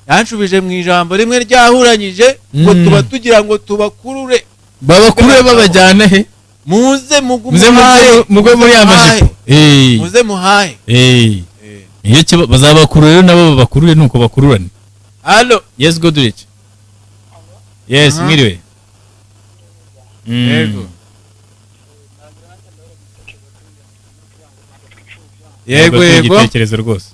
yanshubije mu ijambo rimwe ryahuranyije ngo tuba tugira ngo tubakurure babajyane he muze mugwe muri amajipo muze muhahe iyo bazabakurura rero nabo babakurure nuko bakururane. Allo yes Godrich yes mwiriwe yego igitekerezo rwose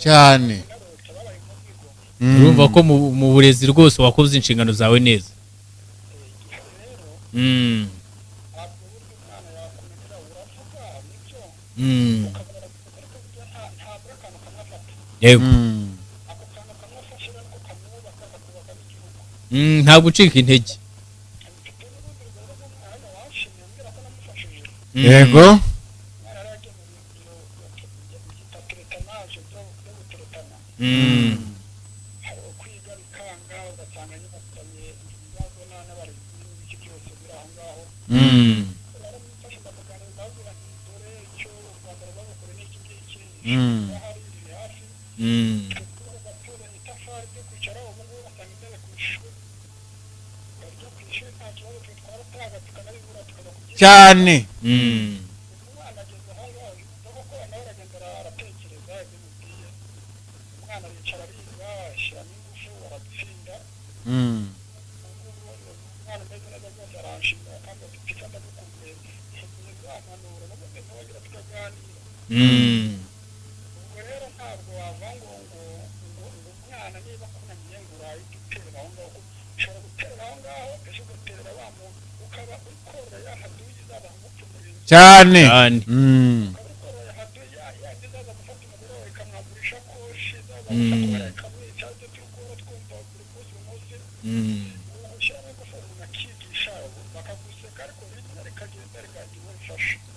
cyane urumva ko mu burezi rwose wakoze inshingano zawe neza. Yego. Nta gucika intege. Yego. cyane cyane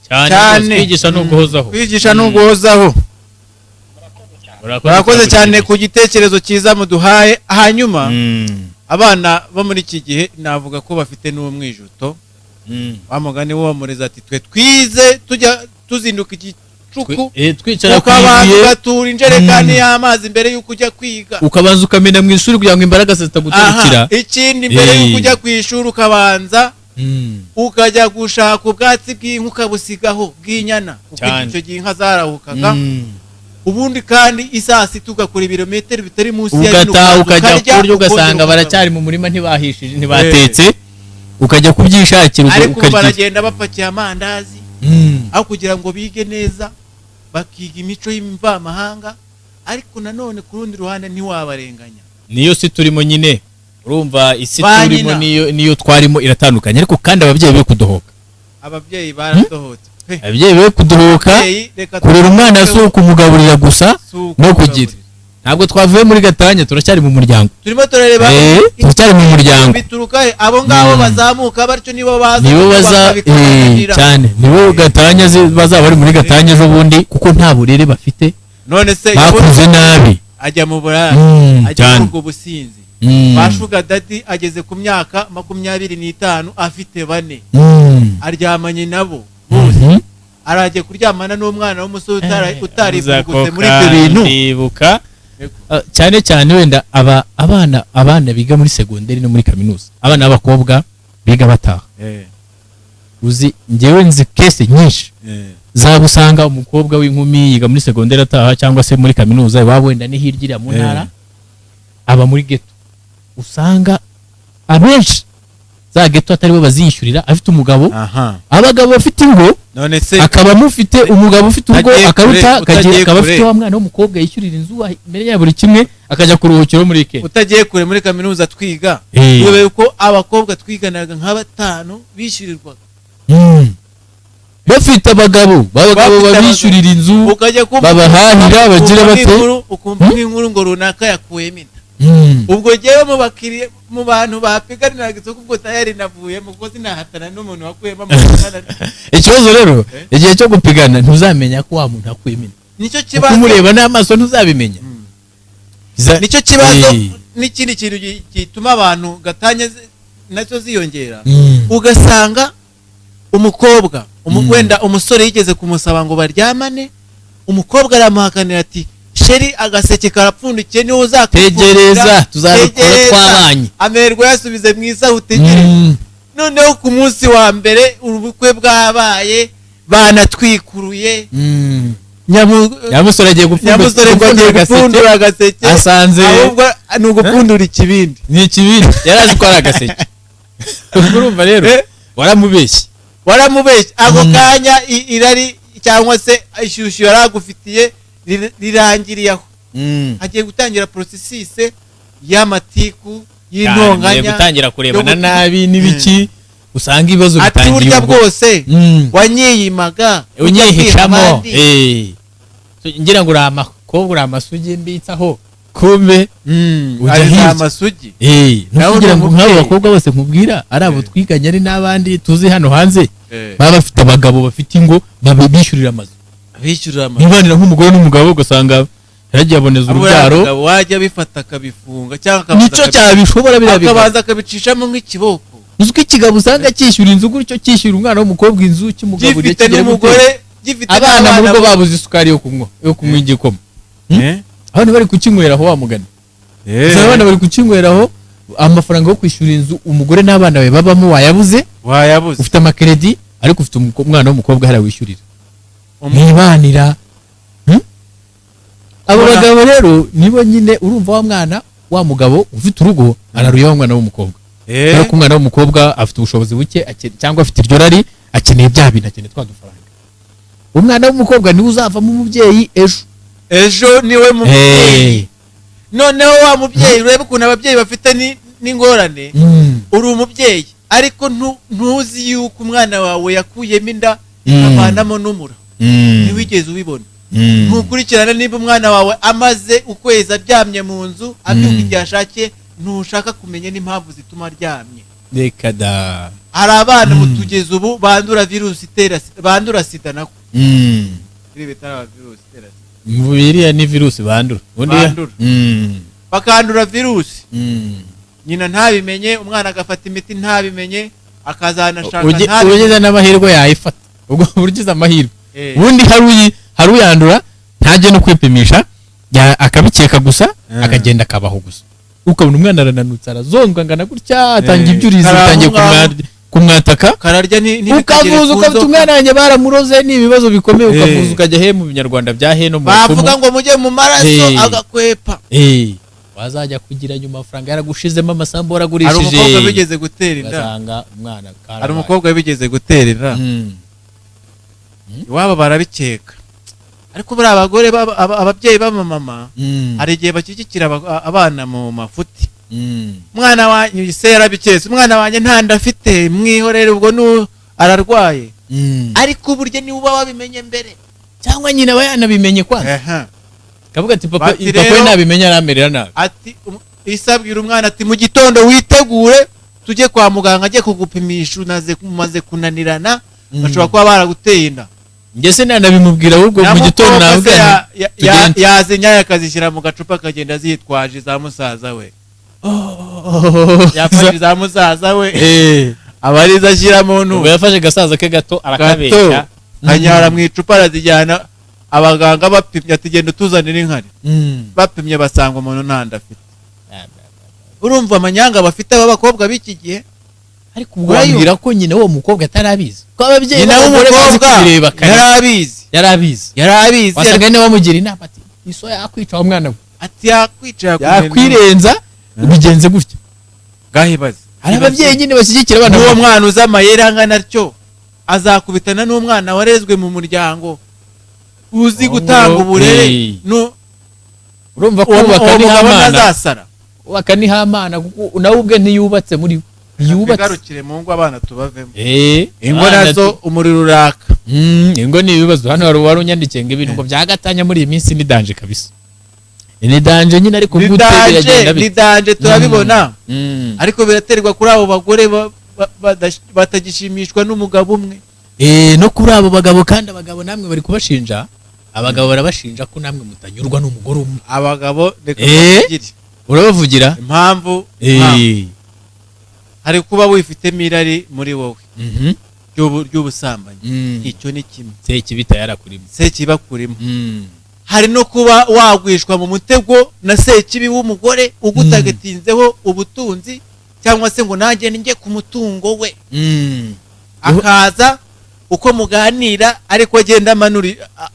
cyane kwigisha no guhozaho murakoze cyane ku gitekerezo cyiza muduhaye. Hanyuma abana bo muri iki gihe navuga ko bafite n'umwijuto wamugane wo mureza ati twe twize tujya tuzinduka igicuku twicara gatura injerekani y'amazi imbere y'uko ujya kwiga, ukabanza ukamena mu ishuri kugira ngo imbaraga zitaguturukira. Ikindi imbere y'uko ujya ku ishuri ukabanza ukajya gushaka ubwatsi bw'inka ukabusigaho bw'inyana, kuko icyo gihe inka zarahukaga. Ubundi kandi isasi tugakora ibirometero bitari munsi ya bino, ugataha ukajya kurya ugasanga baracyari mu murima ntibahishije ntibatetse, ukajya kubyishakira ariko baragenda bapakiye amandazi aho kugira ngo bige neza bakiga imico y'imvamahanga. Ariko nanone ku rundi ruhande ntiwabarenganya, niyo si turimo nyine. Urumva isi turimo niyo twarimo iratandukanye, ariko kandi ababyeyi be kudohoka, ababyeyi baradohotse. Ababyeyi be kudohoka, kurera umwana si ukumugaburira gusa no kugira. Ntabwo twavuye muri gatanya, turacyari mu muryango, turimo turareba turacyari mu muryango. Bituruka abo ngabo bazamuka batyo nibo baza cyane, nibo gatanya bazaba bari muri gatanya ejo bundi, kuko nta burere bafite. None se bakuze nabi, ajya mu burara, ajya mu businzi. Bashuga dadi ageze ku myaka 25 afite 4, aryamanye nabo bose. Araje kuryamana n'umwana w'umusore utarivugutse muri ibyo bintu. Ndibuka cyane cyane wenda abana biga muri segonderi no muri kaminuza, abana b'abakobwa biga bataha. Uzi njyewe nzi kese nyinshi zabusanga umukobwa w'inkumi yiga muri segonderi ataha cyangwa se muri kaminuza, iwabo wenda ni hirya mu ntara, aba muri ghetto. Usanga abenshi za ghetto atari bo baziyishyurira, afite umugabo, abagabo bafite ingo, akaba mufite umugabo ufite urugo akaruta, akaba afite wa mwana w'umukobwa yishyurira inzu imbere ya buri kimwe, akajya kuruhukira muri weekend. Utagiye kure muri kaminuza twiga, uyobe uko abakobwa twiganaga nka 5 bishyurirwaga, bafite abagabo babishyurira inzu, babahahira, bagira bate, ukumva nk'inkuru ngo runaka yakuyemo inda. Ubwo jewe mu bakiriye mu bantu bapiganiraga isoko, ubwo tayari navuye mu kozi nahatana n'umuntu wakuyemo amazina. Ikibazo rero igihe cyo gupigana ntuzamenya ko wa muntu akuyemo inda, nicyo kibazo. Kumureba n'amaso ntuzabimenya. Nicyo kibazo. N'ikindi kintu gituma abantu gatanya nacyo ziyongera, ugasanga umukobwa wenda umusore yigeze kumusaba ngo baryamane, umukobwa aramuhakanira ati sheri agaseke karapfundikiye niho uzategereza tuzabikora twabanye, amerwe yasubize mwiza utegereze. Noneho ku munsi wa mbere ubukwe bwabaye, banatwikuruye, nyamusore agiye gupfundura agaseke, asanze ahubwo ni ugupfundura ikibindi. Ni ikibindi yarazi ko ari agaseke. Urumva rero waramubeshye ako kanya irari cyangwa se ishyushyu yaragufitiye rirangiriye aho. Hagiye gutangira processus y'amatiku y'intonganya gutangira kurebana nabi n'ibiki usanga ibibazo bitangiye ati burya bwose wanyiyimaga unyihishamo ngira ngo uramakobwa uramasugi mbitsaho kumbe ari amasugi nkugira ngo nk'abo bakobwa bose nkubwira ari abo twiganye ari n'abandi tuzi hano hanze baba bafite abagabo bafite ingo bishyurira amazu bibanira nk'umugore n'umugabo ugasanga yaragiye aboneza urubyaro wajya bifata akabifunga cyangwa nico cyabishobora birabika akabanza akabicishamo nk'ikiboko uzwi ikigabo usanga cyishyura inzu gutyo cyishyura umwana w'umukobwa inzu cy'umugabo gifite n'umugore gifite abana mu rugo babuze isukari yo kunywa igikoma abana bari kukinyweraho wa mugani abana bari kukinyweraho amafaranga yo kwishyura inzu umugore n'abana be babamo wayabuze ufite amakredi ariko ufite umwana w'umukobwa hari wishyurira mwibanira abo bagabo rero nibo nyine urumva wa mwana wa mugabo ufite urugo araruye wa mwana w'umukobwa ariko umwana w'umukobwa afite ubushobozi buke cyangwa afite iryo rari akeneye bya bintu akeneye twa dufaranga umwana w'umukobwa niwe uzavamo umubyeyi ejo niwe mubyeyi noneho wa mubyeyi urebe ukuntu ababyeyi bafite n'ingorane uri umubyeyi ariko ntuzi yuko umwana wawe yakuyemo inda avanamo n'umura ntiwigeze ubibona ntukurikirana niba umwana wawe amaze ukwezi aryamye mu nzu abyuka igihe ashakiye ntushaka kumenya n'impamvu zituma aryamye reka da hari abana tugeze ubu bandura virusi itera bandura sida nako bitara virusi itera sida biriya ni virusi bandura bakandura virusi nyina ntabimenye umwana agafata imiti ntabimenye akazanashaka ntabimenye ugeze n'amahirwe yayifata ubwo buryo amahirwe ubundi hari uyandura ntajye no kwipimisha akabikeka gusa akagenda akabaho gusa ukabona umwana arananutse arazonga ngana gutya atangiye ibyurizi bitangiye kumwataka kararya ukavuza ukabita umwana wanjye baramuroze n'ibibazo bikomeye ukavuza ukajya he mu binyarwanda bya he no mu bavuga ngo mujye mu maraso agakwepa wazajya kugira nyuma amafaranga yaragushizemo amasambu waragurishije hari umukobwa bigeze gutera inda ugasanga umwana hari umukobwa bigeze gutera inda iwabo barabikeka ariko buri abagore ababyeyi b'amamama hari igihe bakikikira abana mu mafuti umwana wanjye se yarabiketse umwana wanjye nta nda afite mwihorere ubwo ararwaye ariko burya niwe uba wabimenye mbere cyangwa nyina aba yanabimenye kwanza kavuga ati papa we nabimenye aramerera nabi ati isabwira umwana ati mu gitondo witegure tujye kwa muganga ajye kugupimisha umaze kunanirana bashobora kuba baraguteye inda ngese nanabimubwira ahubwo mu gitondo nabwo yazinyaya akazishyira mu gacupa akagenda azitwaje za musaza we yafashe za musaza we abariza ashyira mu ntu yafashe gasaza ke gato arakabeshya kanyara mu icupa arazijyana abaganga bapimye ati genda utuzanire inkari bapimye basanga umuntu nta nda afite urumva amanyanga bafite abakobwa b'iki gihe ariko ubwira ko nyine uwo mukobwa atarabizi ko ababyeyi n'abagore bazi kubireba yarabizi wasaga ne bamugira inama ati iso yakwica umwana we ati yakwirenza bigenze gutya gahibaze hari ababyeyi nyine bashyigikira abana n'uwo mwana uza amayeri angana atyo azakubitana n'umwana warezwe mu muryango uzi gutanga uburere urumva ko ubaka ni hamana kuko nawe ubwe ntiyubatse muri yubatse mu ngo abana tubavemo ingo nazo umuriro uraka ingo ni ibibazo hano hari uwari unyandikiye ngo ibintu ngo byagatanya muri iyi minsi ni danje kabisa ni danje nyine ariko ni danje turabibona ariko biraterwa kuri abo bagore batagishimishwa n'umugabo umwe no kuri abo bagabo kandi abagabo namwe bari kubashinja abagabo barabashinja ko namwe mutanyurwa n'umugore umwe abagabo urabavugira impamvu hari kuba wifitemo irari muri wowe ry'ubusambanyi icyo ni kimwe sekibita yarakurimo sekibakurimo hari no kuba wagwishwa mu mutego na sekibi w'umugore ugutagatinzeho ubutunzi cyangwa se ngo nanjye njye ku mutungo we akaza uko muganira ariko agenda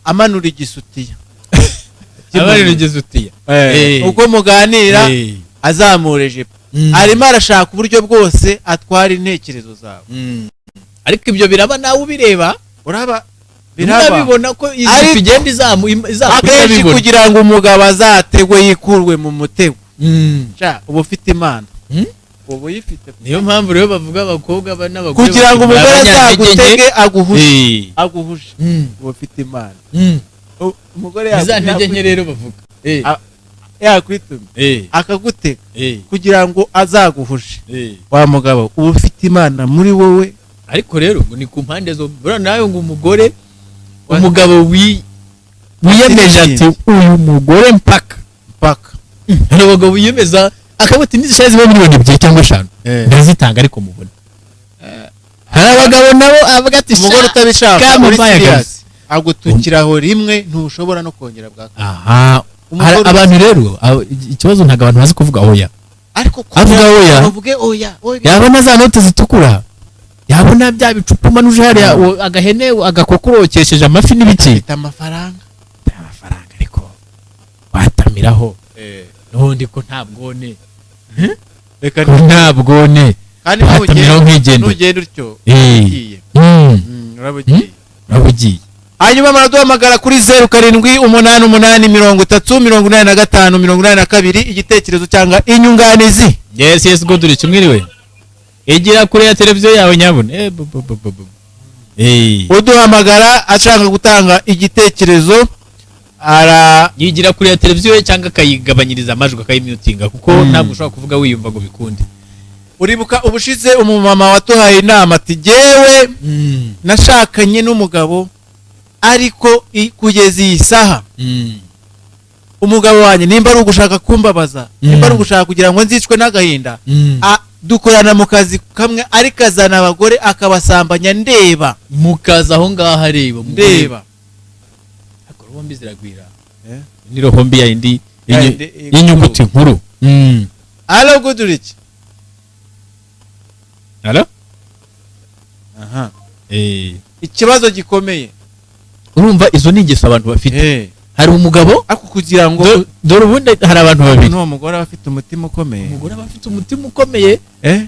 amanura igisutiya uko muganira azamura ijipo arimo arashaka uburyo bwose atwara intekerezo zawe ariko ibyo biraba nawe ubireba birabibona ko izi igenda akenshi kugira ngo umugabo azategwe yikurwe mu mutego uba ufite imana uba uyifite. niyo mpamvu rero bavuga abakobwa n'abagore kugira ngo umugore azagutege aguhuje uba ufite imana. Umugore yazantege nke rero bavuga yakwitumye akagutega kugira ngo azaguhuje wa mugabo uba ufite imana muri wowe. ariko rero ngo ni ku mpande zo bura nawe ngo umugabo wiyemeje ati uyu mugore mpaka hari abagabo wiyemeza akabati n'izishaje ziba miliyoni 2 cyangwa 5 ndazitanga ariko mubona hari abagabo nabo avuga ati umugore utabishaka muri serious agutukiraho rimwe ntushobora no kongera bwaka. Abantu rero ikibazo ntago abantu bazi kuvuga oya, ariko avuga oya yabona za note zitukura, yabona bya bicupa manuje hari agahene agakokurokesheje amafi n'ibiki amafaranga ariko watamiraho nundi ko ntabwone reka ntabwone kandi ntugende utyo urabugiye. hanyuma maraduhamagara kuri 0788308582 igitekerezo cyangwa inyunganizi. Yes Goduri kimwiriwe egera kure ya televiziyo yawe nyabone uduhamagara ashaka gutanga igitekerezo yigira kure ya televiziyo cyangwa akayigabanyiriza amajwi akayimutinga kuko ntabwo ushobora kuvuga wiyumva ngo bikunde. Uribuka ubushize umumama watuhaye inama ati jewe nashakanye n'umugabo ariko kugeza iyi saha umugabo wanjye nimba ari ugushaka kumbabaza nimba ari ugushaka kugira ngo nzicwe n'agahinda dukorana mu kazi kamwe ariko azana abagore akabasambanya ndeba mukaza aho ngaho areba ndeba akora bombi ziragwira ni rohombi ya indi y'inyuguti nkuru. Allo Goduriki. Allo ikibazo gikomeye urumva izo ni ingeso abantu bafite. Hari umugabo ako kugira ngo dore ubundi hari abantu babiri. No mugore afite umutima ukomeye. Umugore afite umutima ukomeye.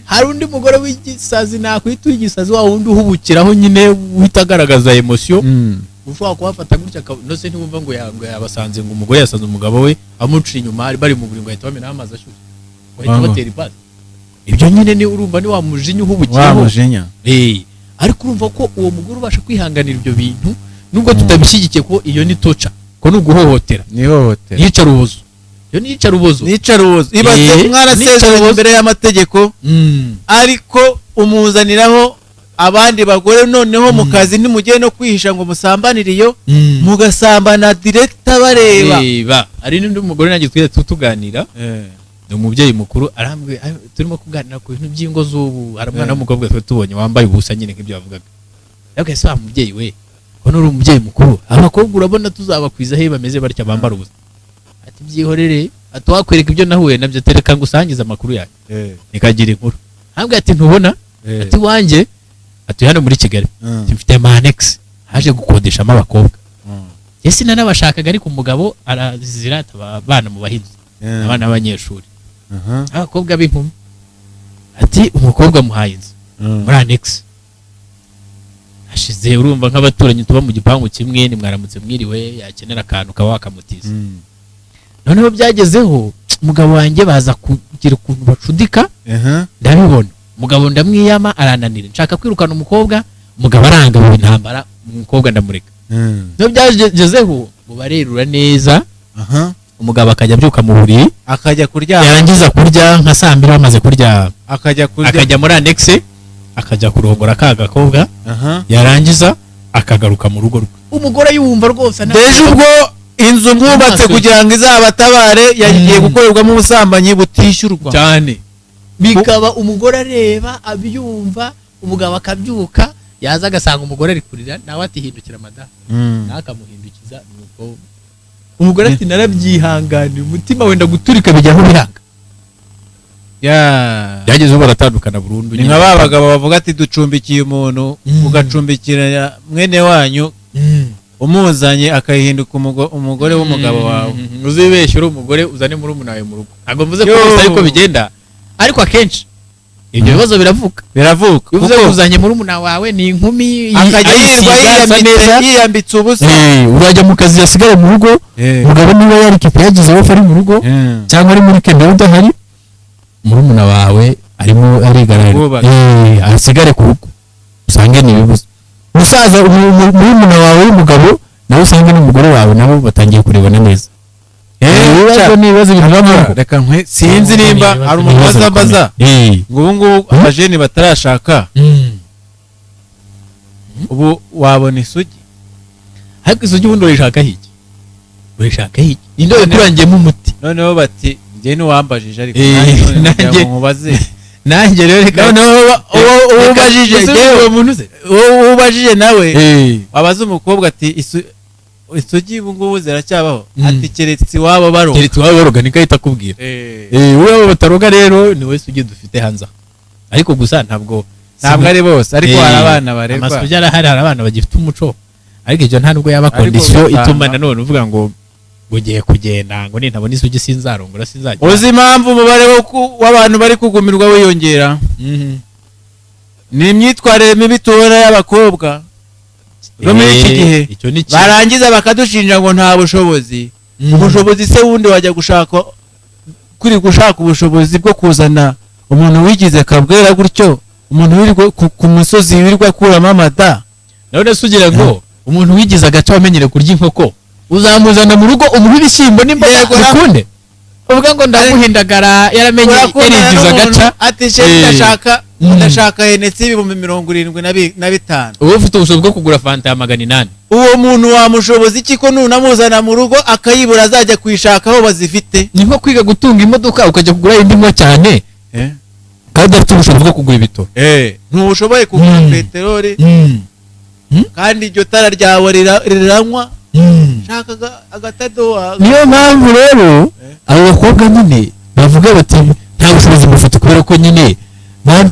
Hari undi mugore w'igisazi nakwita w'igisazi wa wundi uhubukiraho nyine uhita agaragaza emotion. Ushobora kuhafata gutya no se ntiwumva ngo yabasanze ngo umugore yasanze umugabo we amucira inyuma bari mu buringo ahita bamena amazi ashyushye. Wahita batera ipasi. Ibyo nyine ni urumva ni wa mujinya uhubukiraho. Wa mujinya. Ariko urumva ko uwo mugore ubasha kwihanganira ibyo bintu nubwo tutabishyigikiye ko iyo ni toca ko nuguhohotera yicarubozo yo nicarubozo ibaze mwarasezeranye imbere y'amategeko ariko umuzaniraho abandi bagore noneho mu kazi ntimugiye no kwihisha ngo musambanire iyo mugasambana director bareba. Ari n'undi mugore nanjye twite tuganira ni umubyeyi mukuru arambwe turimo kuganira ku bintu by'ingo z'ubu hari umwana w'umukobwa twe tubonye wambaye ubusa nyine nk'ibyo bavugaga yabwiye se umubyeyi we kono uri umubyeyi mukuru abakobwa urabona tuzabakwiza he bameze barya bambara ubusa ati byihorere atwakwereka ibyo nahuye nabyo tereka ngusangiza amakuru yawe nikagira inkuru hambwe ati ntubona ati wanje ati hano muri Kigali mfite manex haje gukodeshamo abakobwa yesi nanabashakaga ariko umugabo arazirata abana mu bahinzi abana b'abanyeshuri abakobwa b'inkumi ati umukobwa muhaye inzu muri annex ashize urumva nk'abaturanyi tuba mu gipangu kimwe ni mwaramutse mwiriwe yakenera akantu kaba wakamutiza noneho byagezeho umugabo wanjye baza kugira ukuntu bacudika ndabibona umugabo ndamwiyama arananira nshaka kwirukana umukobwa umugabo aranga mu intambara umukobwa ndamureka no byagezeho mubarerura neza umugabo akajya abyuka mu buriri akajya kurya yarangiza kurya nka saa 2 bamaze kurya akajya muri annex akajya kurongora ka gakobwa yarangiza akagaruka mu rugo rwe umugore yumva rwose deje ubwo inzu mwubatse kugira ngo izabatabare yagiye gukorerwamo ubusambanyi butishyurwa cyane bikaba umugore areba abyumva umugabo akabyuka yaza agasanga umugore ari kurira nawe atihindukira madamu nakamuhindukiza nuko umugore ati narabyihanganira umutima wenda guturika bijyaho biranga byageze ubu baratandukana burundu ni nka babagabo bavuga ati ducumbikiye umuntu ugacumbikira mwene wanyu umuzanye akayihinduka umugore w'umugabo wawe uzibeshyura umugore uzane muri umunawe mu rugo ntabwo mvuze ko bose ariko bigenda ariko akenshi ibyo bibazo biravuka kuko uzanye muri umuna wawe ni inkumi akajya yiyambitse ubusa urajya mu kazi yasigare mu rugo umugabo niba yari kipe yagize wowe ari mu rugo cyangwa ari muri kende udahari muri umuna wawe arimo arigarara asigare ku rugo usange ni ibibuze umusaza muri umuna wawe w'umugabo nawe usange n'umugore wawe nabo batangiye kurebana neza ibibazo biravamo reka sinzi nimba hari umuntu wazambaza ngo ubu ngubu abajeni batarashaka ubu wabona isugi ariko isugi ubundi urishaka hiki ninde yakurangiyemo umuti noneho bati njye ntiwambajije ariko nanjye nkubaze nanjye rero reka ubajije nawe wabaza umukobwa ati isugi ubu ngubu ziracyabaho ati keretse iwabo baroga niko ahita akubwira wowe bataroga rero ni we sugi dufite hanze ariko gusa ntabwo ari bose ariko hari abana barerwa amasugi arahari hari abana bagifite umuco ariko ibyo nta nubwo yaba kondisiyo ituma nanone uvuga ngo ugiye kugenda ngo nintabona isugi sinzarongora sinzajya uzi impamvu umubare w'abantu bari kugumirwa wiyongera ni imyitwarire mibi tubona y'abakobwa no muri iki gihe barangiza bakadushinja ngo nta bushobozi ubushobozi se wundi wajya gushaka ubushobozi bwo kuzana umuntu wigize kabwera gutyo umuntu wirirwa ku musozi wirirwa akuramo amata none se ugira ngo umuntu wigize agace wamenyere kurya inkoko uzamuzana mu rugo umuha ibishyimbo n'imboga bikunde uvuga ngo ndamuhindagara yaramenye yarigize agaca ati shaka ndashaka henetse ibihumbi 75 ubu ufite ubushobozi bwo kugura fanta ya 800 uwo muntu wamushoboza iki ko nunamuzana mu rugo akayibura azajya kwishaka aho bazifite ni nko kwiga gutunga imodoka ukajya kugura indi nko cyane kandi afite ubushobozi bwo kugura ibitoro ntushoboye kugura peteroli kandi iryo tara ryawe riranywa shaka agatadowa niyo mpamvu rero abo bakobwa nyine bavuga bati nta bushobozi bufite kubera ko nyine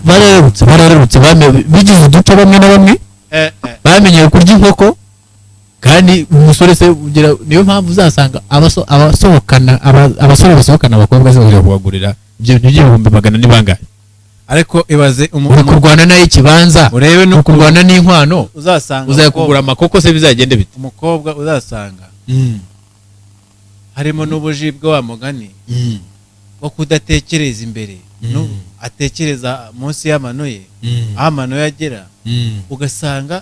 barararutse bigize uduce bamwe na bamwe bamenyeye kurya inkoko kandi umusore se niyo mpamvu uzasanga abasore basohokana abakobwa zose kubagurira ibyo by'ibihumbi 100 ni bangahe ariko ibaze uri kurwana nayo ikibanza uri kurwana n'inkwano uzajya kugura amakoko se bizagende bite umukobwa uzasanga harimo n'ubujibwe wa mugani wo kudatekereza imbere atekereza munsi y'amano ye aho amano ye agera ugasanga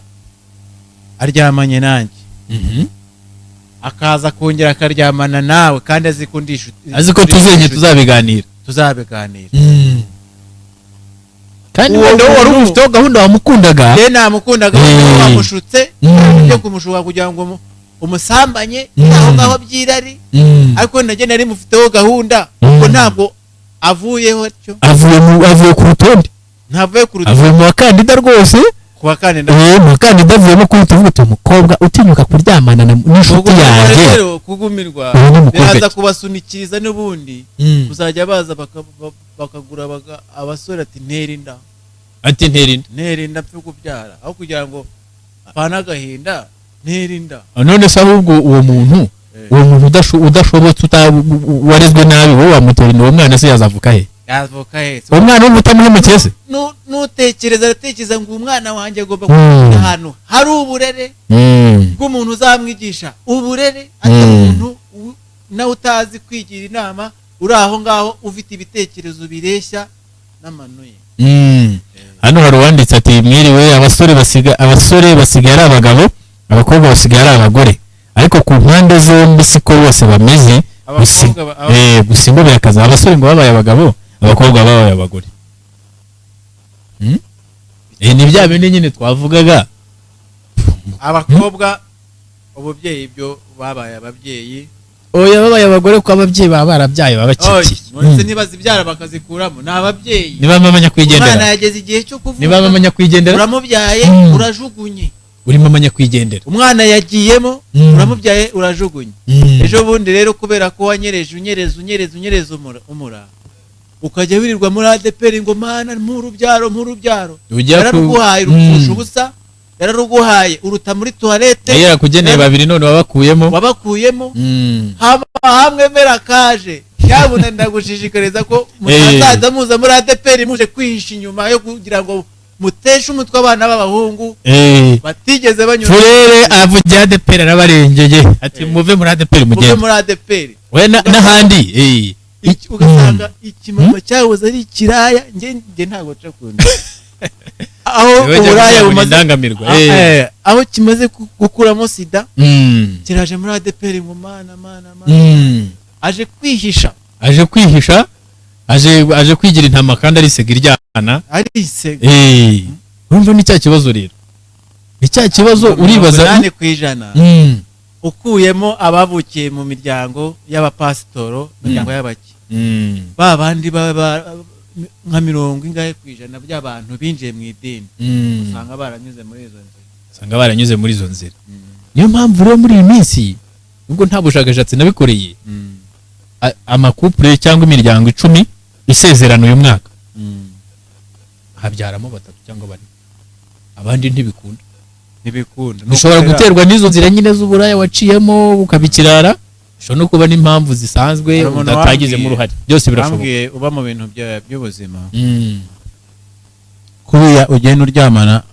aryamanye nanjye akaza kongera akaryamana nawe kandi azi ko tuzenye tuzabiganira kandi wenda wari ufiteho gahunda wamukundaga namukundaga wamushutse ujye kumushuka kugira ngo umusambanye aho ngaho byirari ariko nage nari mufiteho gahunda kuko ntabwo avuyeho cyo avuye ku rutonde avuye mu bakandida rwose ku bakandida mu bakandida avuyemo ko tuvuga umukobwa utinyuka kuryamana n'inshuti yanjye rero kugumirwa biraza kubasunikiriza n'ubundi kuzajya baza bakagura abasore ati nterinda nterinda pfe kubyara aho kugira ngo apana agahinda nterinda none se ahubwo uwo muntu udashobotse warezwe nabi wowe wamutera uwo mwana se yazavuka he uwo mwana w'umutamuhemukiye se aratekereza ngo umwana wanjye agomba kugira ahantu hari uburere bw'umuntu uzamwigisha uburere atari umuntu nawe utazi kwigira inama uri aho ngaho ufite ibitekerezo bireshya n'amano ye hano hari uwanditse ati mwiriwe abasore basigaye ari abagabo abakobwa basigaye ari abagore ariko ku mpande zombi siko bose bameze gusa ingo birakaza abasore ngo babaye abagabo abakobwa babaye abagore ni bya bindi nyine twavugaga abakobwa ububyeyi byo babaye ababyeyi oya babaye abagore kuko ababyeyi baba barabyaye baba bakikiye none ntibazibyara bakazikuramo ni ababyeyi niba mama nyakwigendera umwana yageze igihe cyo kuvuka niba mama nyakwigendera uramubyaye urajugunye uri mama nyakwigendera umwana yagiyemo uramubyaye urajugunye ejo bundi rero kubera ko wanyereje unyereza umura ukajya wirirwa muri ADPR ngo mana murubyaro yararuguhaye rupfusha ubusa yararuguhaye uruta muri toilette yarakugeneye babiri none wabakuyemo hamwe mera kaje nyabuna ndagushishikariza ko mutazaza muza muri ADPR muje kwihisha inyuma yo kugira ngo muteshe umutwe abana b'abahungu batigeze banyura. Furere avugira ADPR arabarengeye ati muve muri ADPR mugende. Muve muri ADPR. We n'ahandi ugasanga ikimama cyahoze ari ikiraya nge ntago ca kunda. Aho uburaya bumaze aho kimaze gukuramo sida kiraje muri ADPR ngo mana aje kwihisha aje kwigira intama kandi ari sega iryana ari sega urumva ni cya kibazo rero ni cya kibazo uribaza 8% ukuyemo ababukiye mu miryango y'abapasitoro miryango y'abaki babandi nka 70% by'abantu binjiye mu idini usanga baranyuze muri izo nzira niyo mpamvu rero muri iyi minsi nubwo nta bushakashatsi nabikoreye amakupure cyangwa imiryango 10 isezerano uyu mwaka habyaramo 3 cyangwa 4 abandi ntibikunda bishobora guterwa n'izo nzira nyine z'uburaya waciyemo ukabikirara bishobora no kuba n'impamvu zisanzwe udatagizemo uruhare byose birashoboka uba mu bintu by'ubuzima kuriya ugenda uryamana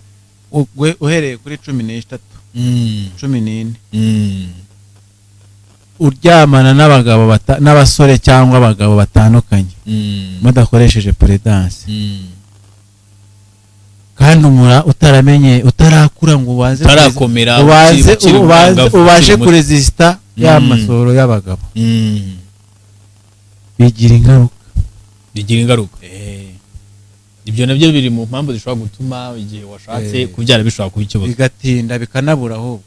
uhereye kuri 13 14 uryamana n'abagabo n'abasore cyangwa abagabo batandukanye mudakoresheje prudence kandi utaramenye utarakura ngo ubashe kuresista y'amasoro y'abagabo bigira ingaruka ibyo nabyo biri mu mpamvu zishobora gutuma igihe washatse kubyara bishobora kuba ikibazo bigatinda bikanabura ahubwo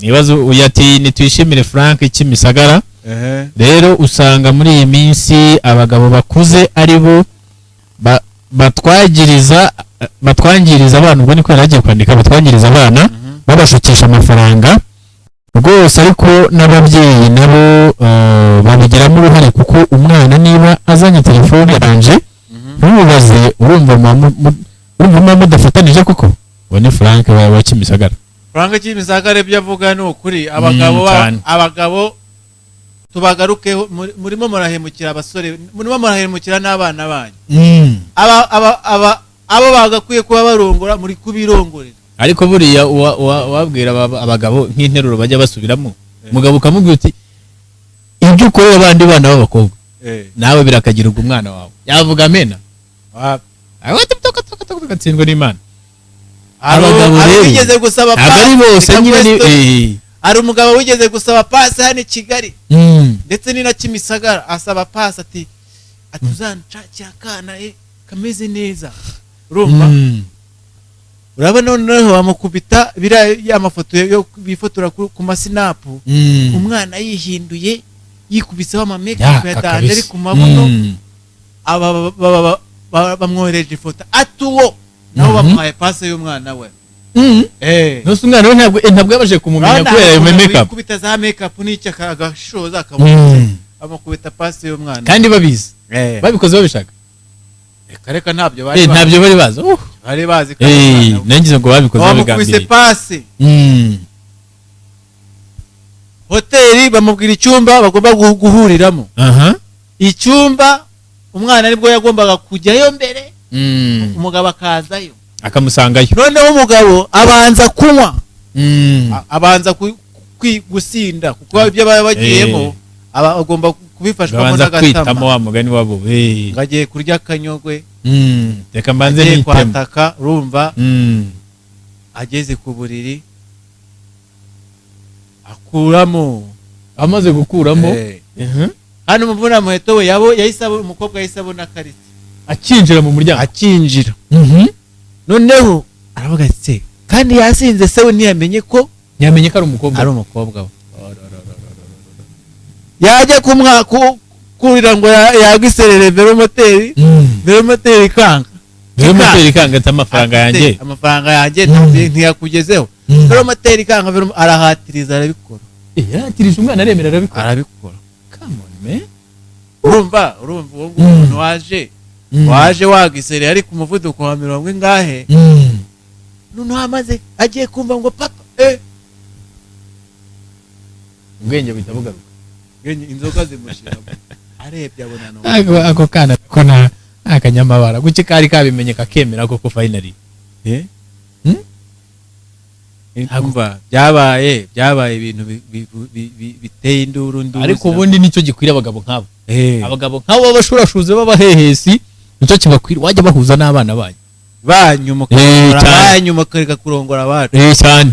nibazo uyati nitwishimire Frank Kimisagara rero usanga muri iyi minsi abagabo bakuze ari bo batwangiriza abana ubwo niko yaragiye kwandika batwangiriza abana babashukisha amafaranga rwose ariko n'ababyeyi nabo babigiramo uruhare kuko umwana niba azanye telefone yanje ntubaze urumva mudafatanije kuko ubone Frank wa Kimisagara ibyo avuga ni ukuri abagabo tubagarukeho murimo murahemukira abasore murimo murahemukira n'abana banyu abo bagakwiye kuba barongora muri kubirongorera ariko buriya wabwira abagabo nk'interuro bajya basubiramo umugabo ukamubwira uti ibyo ukorera abandi bana b'abakobwa nawe birakagirwa umwana wawe yavuga amena agatsindwa n'Imana abagabo rero bigeze gusaba pasi bose nyine ari umugabo wigeze gusaba pasi hano i Kigali ndetse ni na Kimisagara asaba pasi ati uzanshakira akana kameze neza urumva urabona noneho bamukubita biriya amafoto yo bifotora ku masinapu umwana yihinduye yikubiseho amameka ya danje ari ku mabuno bamwohereje ifoto atuwo nabo bamuhaye pasi y'umwana we nose umwana we ntabwo yabashe kumumenya kubera ayo makeup kubita za makeup n'icyo agashoza akabona amukubita pasi y'umwana kandi babizi babikoze babishaka reka ntabyo bari bazi bari bazi kandi nangize ngo babikoze babigambiriye bamukubise pasi hoteli bamubwira icyumba bagomba guhuriramo icyumba umwana nibwo yagombaga kujyayo mbere umugabo akazayo akamusangayo noneho umugabo abanza kunywa abanza gusinda kuko ibyo baba bagiyemo agomba kubifashwamo n'agatama wa mugani wabo ngagiye kurya akanyogwe reka mbanze nitema kwataka urumva ageze ku buriri akuramo amaze gukuramo hano muvuna muheto we umukobwa yahise abona karisi akinjira mu muryango akinjira noneho aravuga ati kandi yasinze se we ntiyamenye ko ari umukobwa we yajya kurira ngo yagiserere velomoteri kanga ati amafaranga yanjye ntiyakugezeho velomoteri kanga arahatiriza arabikora yahatirije umwana aremera arabikora urumva uwo umuntu waje wagisere ari ku muvuduko wa 40 ingahe noneho amaze agiye kumva ngo papa ubwenge buhita bugaruka inzoga zimushiramo arebye abona ako kana ko na akanyamabara guki kari kabimenye kakemera ko finally Nkumva byabaye ibintu biteye induru ariko ubundi nicyo gikwira abagabo nkabo abagabo nkabo babashurashuze babahehesi nicyo kibakwira wajya bahuza n'abana banyu mukareka kurongora abacu cyane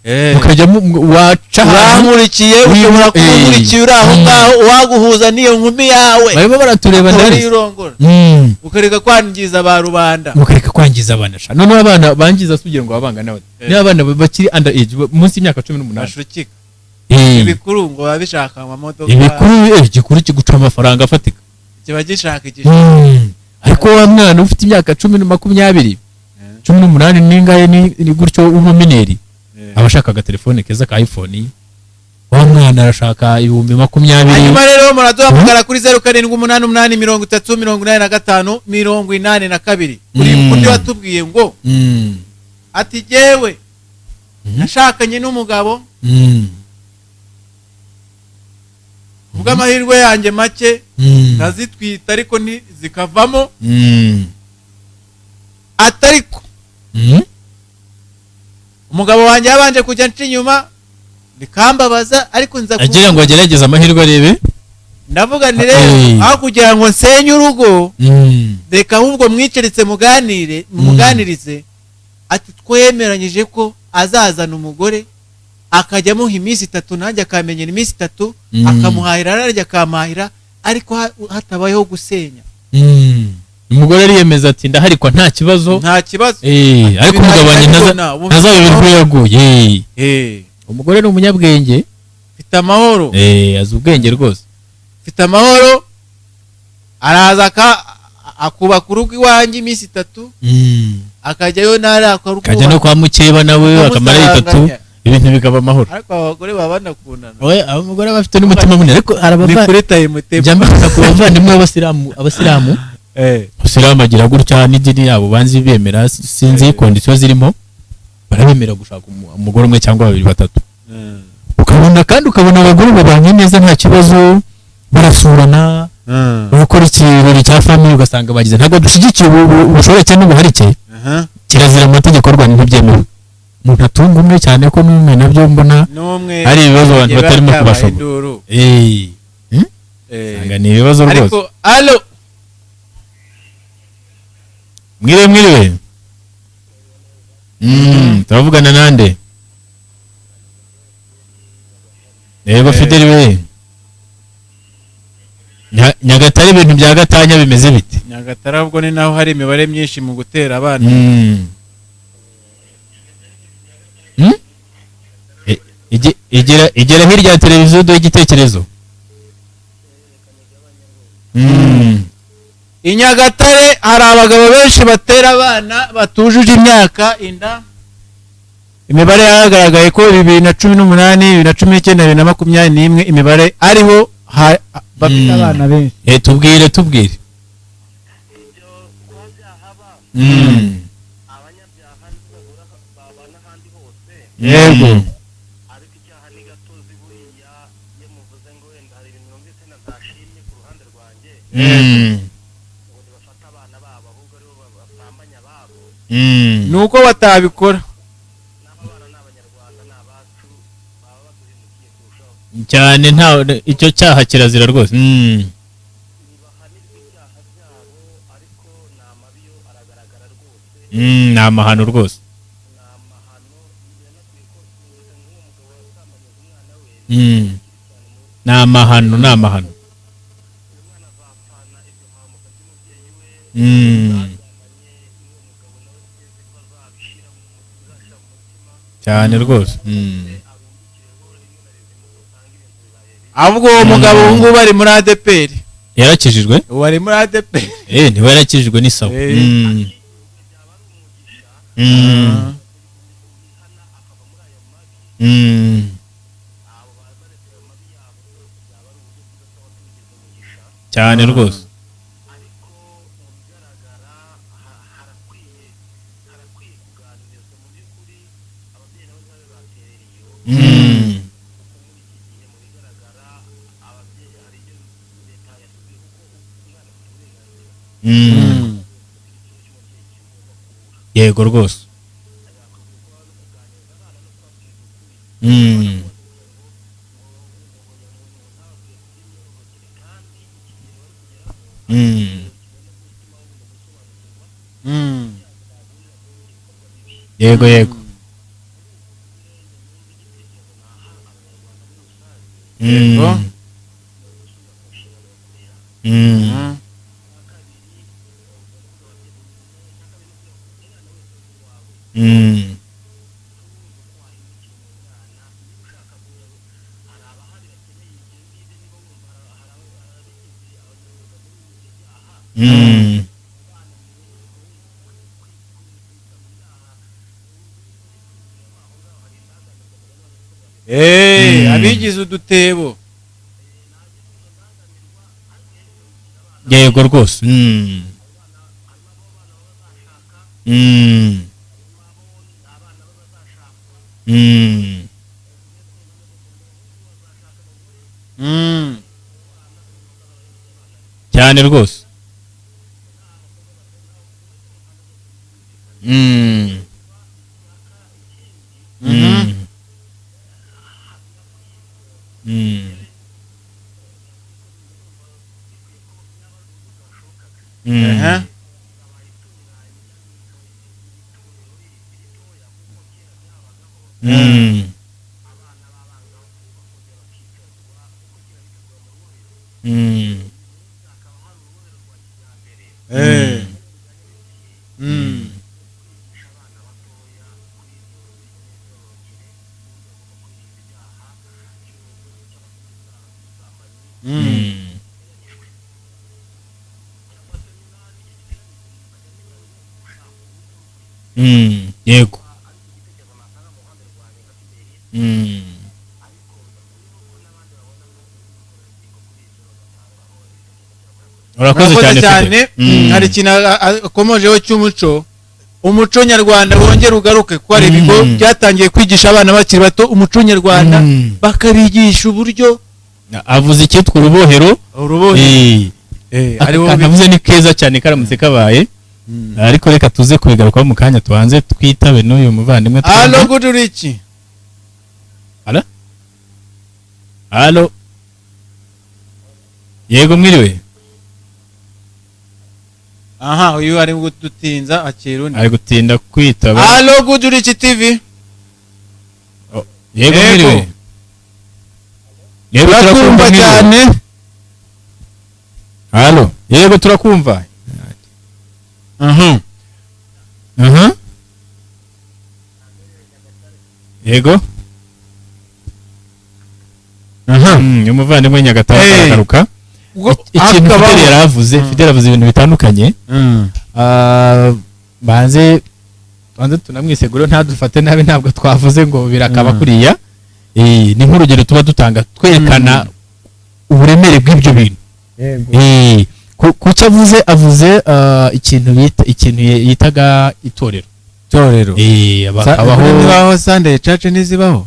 mukajya waca uramurikiye ushobora kumurikiye uri aho ngaho waguhuza n'iyo nkumi yawe barimo baratureba ndari urongora ukareka kwangiza ba rubanda mukareka kwangiza abana sha none abana bangiza sugira ngo abangana bate ni abana bakiri under age munsi y'imyaka 18 bashukika ibikuru ngo babishaka amamodoka igikuru kiguca amafaranga afatika kiba gishaka ariko wa mwana ufite imyaka 10 18 ningaye ni gutyo umumineri abashaka agatelefone keza ka iPhone wa mwana arashaka 2020 hanyuma rero muraduhamagara kuri 0788838582 kuri watubwiye ngo ati jewe nashakanye n'umugabo ubwo amahirwe yanjye make nazitwita ariko zikavamo atariko umugabo wanjye yabanje kujya nca inyuma bikambabaza ariko nza agira ngo agerageze amahirwe arebe ndavuga ni rero aho kugira ngo nsenye urugo reka ahubwo mwiceritse muganirize ati twemeranyije ko azazana umugore akajya amuha iminsi 3 nanjye akamenyera iminsi 3 akamuhahira ararya akamahira ariko hatabayeho gusenya umugore ariyemeza ati ndaharikwa nta kibazo ariko umugabo wanjye ntazabibirwe yaguye umugore ni umunyabwenge mfite amahoro azi ubwenge rwose mfite amahoro araza akubaka urugo iwanjye iminsi 3 akajyayo ntara akajya no kwa mukeba nawe akamara 3 ibintu bikaba amahoro ariko abagore baba banakundana abagore bafite n'umutima munini ariko abavandimwe abasilamu agira gutya n'idini yabo banzi bemera sinzi kondisiyo zirimo barabemera gushaka umugore umwe cyangwa 2 3 ukabona kandi ukabona abagore babanye neza nta kibazo barasurana bakora ikirori cya family ugasanga bagize ntabwo dushyigikiye ubushoreke n'ubuharike kirazira amategeko y'u Rwanda ntibyemewe umuntu atunga umwe cyane ko n'umwe nabyo mbona hari ibibazo abantu batarimo kubashobora ni ibibazo rwose ariko allo mwiriwe turavugana nande Fideli we Nyagatare ibintu bya gatanya bimeze bite Nyagatare ahubwo ni naho hari imibare myinshi mu gutera abana igera hirya ya televiziyo do igitekerezo i Nyagatare hari abagabo benshi batera abana batujuje imyaka inda imibare yagaragaye ko 2018 2019 2021 imibare ariho bafite abana benshi tubwire abanyabyaha babana handi hose yego ariko icyaha ni gatozi buriya iyo muvuze ngo wenda hari ibintu numvise nazashimye ku ruhande rwanjye ngo bafata abana babo ahubwo aribo basambanya ababo nuko batabikora n'abana n'abanyarwanda n'abacu baba baduhemukiye kurushaho cyane nta icyo cyaha kirazira rwose nibahanirwa ibyaha byabo ariko ni amabi yo aragaragara rwose ni amahano rwose ni amahano yanakwiye ko nk'uwo mugabo wasambanyije umwana we ni amahano uyu mwana azapfana iryo hamuka ry'umubyeyi we bazamanye n'uwo mugabo nawe ugeze ko azabishyira mu mutima azashyira mu mutima cyane rwose ahubwo uwo mugabo ubu ngubu ari muri ADPR yarakijijwe ubu ari muri ADPR niwe yarakijijwe n'isawa cyane rwose ariko mu bigaragara harakwiye kuganirizwa mu by'ukuri ababyeyi nabo ntibabe baterera iyo muri iki gihe mu bigaragara ababyeyi yego rwose yego yego Yego. Abigize udutebo yego rwose cyane rwose yego urakoze cyane hari ikintu akomojeho cy'umuco umuco nyarwanda wongera ugaruke ko hari ibigo byatangiye kwigisha abana bakiri bato umuco nyarwanda bakabigisha uburyo avuze icyitwa urubohero akavuze ni keza cyane karamutse kabaye ariko reka tuze kubigarukaho mu kanya tubanze twitabe n'uyu muvandimwe halo guduriki halo yego mwiriwe aha uyu ari gutinza akira undi ari gutinda kwitaba halo guduriki TV yego mwiriwe yego turakumva cyane halo yego turakumva yego umuvandimwe Nyagatare aragaruka ikintu Fidel yaravuze ibintu bitandukanye banze tunamwiseguro ntadufate nabi ntabwo twavuze ngo birakaba kuriya ni nk'urugero tuba dutanga twerekana uburemere bw'ibyo bintu kuki avuze ikintu yitaga itorero abaho Sunday church nizibaho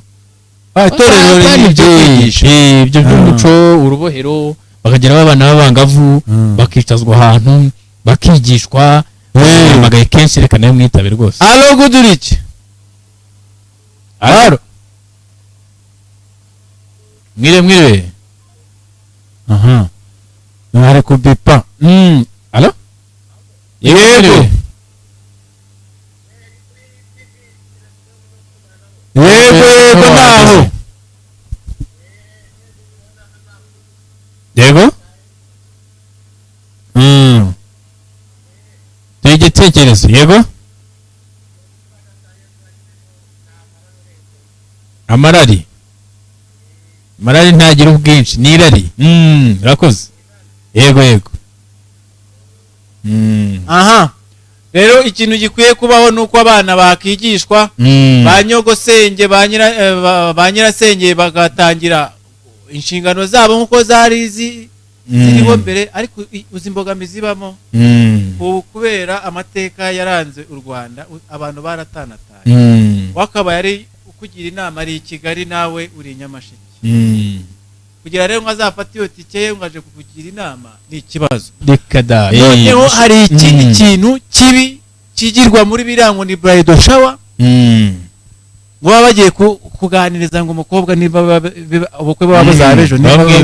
itorero ibyo by'umuco urubohero bakagira abana b'abangavu bakicazwa ahantu bakigishwa magaye kenshi reka nayo mwitabe rwose halo guduriki halo mwiriwe Nare kubipa. Halo? Yego. Naho. Yego? Igitekerezo yego? Amarari ntagira ubwinshi ni irari. Urakoze. Yego. Aha. Rero ikintu gikwiye kubaho nuko abana bakigishwa ba nyogosenge ba nyirasenge bagatangira inshingano zabo nkuko zari ziriho mbere ariko uzimbogamizi bamo kubera amateka yaranze u Rwanda abantu baratanataye wakaba yari ukugira inama ari Kigali nawe uri Nyamasheke kugira rero ngo azafate iyo tike ngo aje kukugira inama ni ikibazo. reka da noneho hari ikindi kintu kibi kigirwa muri birango ni bridal shower, ngo baba bagiye kuganiriza ngo umukobwa niba ubukwe baba buzabejo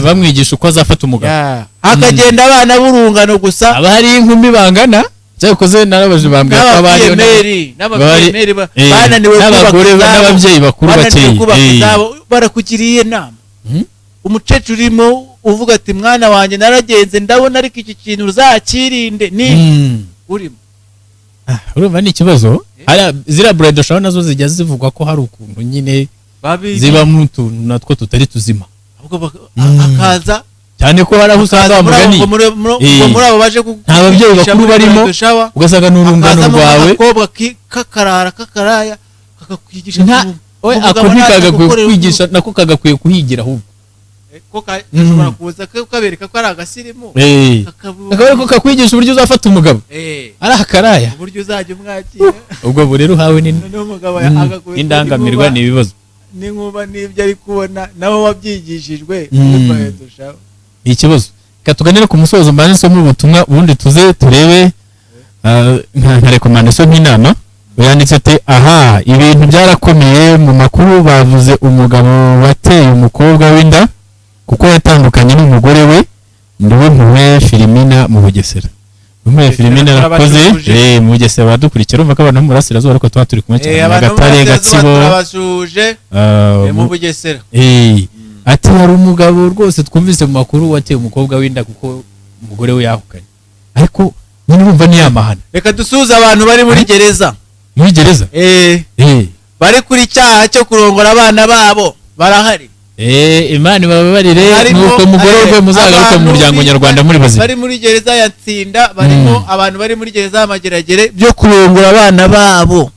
bamwigisha uko azafata umugabo, hakagenda abana b'urungano gusa, aba hari inkumi bangana cyakoze narabaje bambwira ko abandi n'abaprimeri bananiwe n'ababyeyi bakuru bakeye barakugiriye inama. Umucecuru urimo uvuga ati mwana wanjye naragenze ndabona ariko iki kintu uzakirinde ni urimo. Urumva ni ikibazo. Zira bridal shower nazo zijya zivugwa ko hari ukuntu nyine ziba mu tuntu natwo tutari tuzima, ahubwo akaza cyane ko hari aho usanga bamugani muri abo baje nta babyeyi bakuru barimo, ugasanga n'urungano rwawe akobwa kakaraya kakakwigisha ako ntikagakwiye kwigisha, nako kagakwiye kuhigira ahubwo ko kashobora kuza kabereka ko ari agasirimu, ko kakwigisha uburyo uzafata umugabo ari akaraya, uburyo uzajya umwakira. ubwo rero hawe n'indangamirwa n'ibibazo n'inkuba n'ibyo ari kubona nawe wabyigishijwe ikibazo. Katuganira ku musozo mbane so mu butumwa ubundi tuze turebe nka recommendation nk'inama yanditse ati aha ibintu byarakomeye mu makuru bavuze umugabo wateye umukobwa w'inda kuko yatandukanye n'umugore we ndiwe mpuwe Filimina mu Bugesera. Mpuwe Filimina yakoze mu Bugesera badukurikira umva ko abantu mu Burasirazuba ariko tuba turi kumwe cyane Gatare Gatsibo abashuje mu Bugesera. Ati hari umugabo rwose twumvise mu makuru wateye umukobwa w'inda kuko umugore we yahukanye, ariko nyine urumva ni yamahana. Reka dusuza abantu bari muri gereza, muri gereza bari kuri cyaha cyo kurongora abana babo barahari. Imana bababarire nuko mugororwe muzagaruka mu muryango nyarwanda muri bazima. Bari muri gereza ya Tsinda, barimo abantu bari muri gereza y'Amageragere byo kurongora abana babo.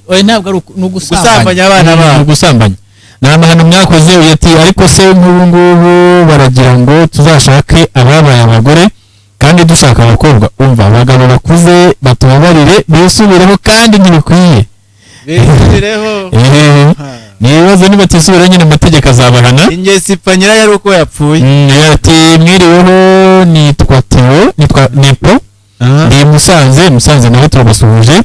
Oya ntabwo ari gusambanya abana babo, gusambanya n'amahano mwakoze. Uyati ariko se nk'ubu ngubu baragira ngo tuzashake ababaye abagore kandi dushaka abakobwa. Umva abagabo bakuze batubabarire bisubireho kandi ntibikwiye bisubireho. Nibaza niba tisubira nyine amategeko azabahana. Ingesi panyira yari uko yapfuye. Ati mwiriweho nitwa Theo nitwa Nepo ndi Musanze nawe turabasuhuje.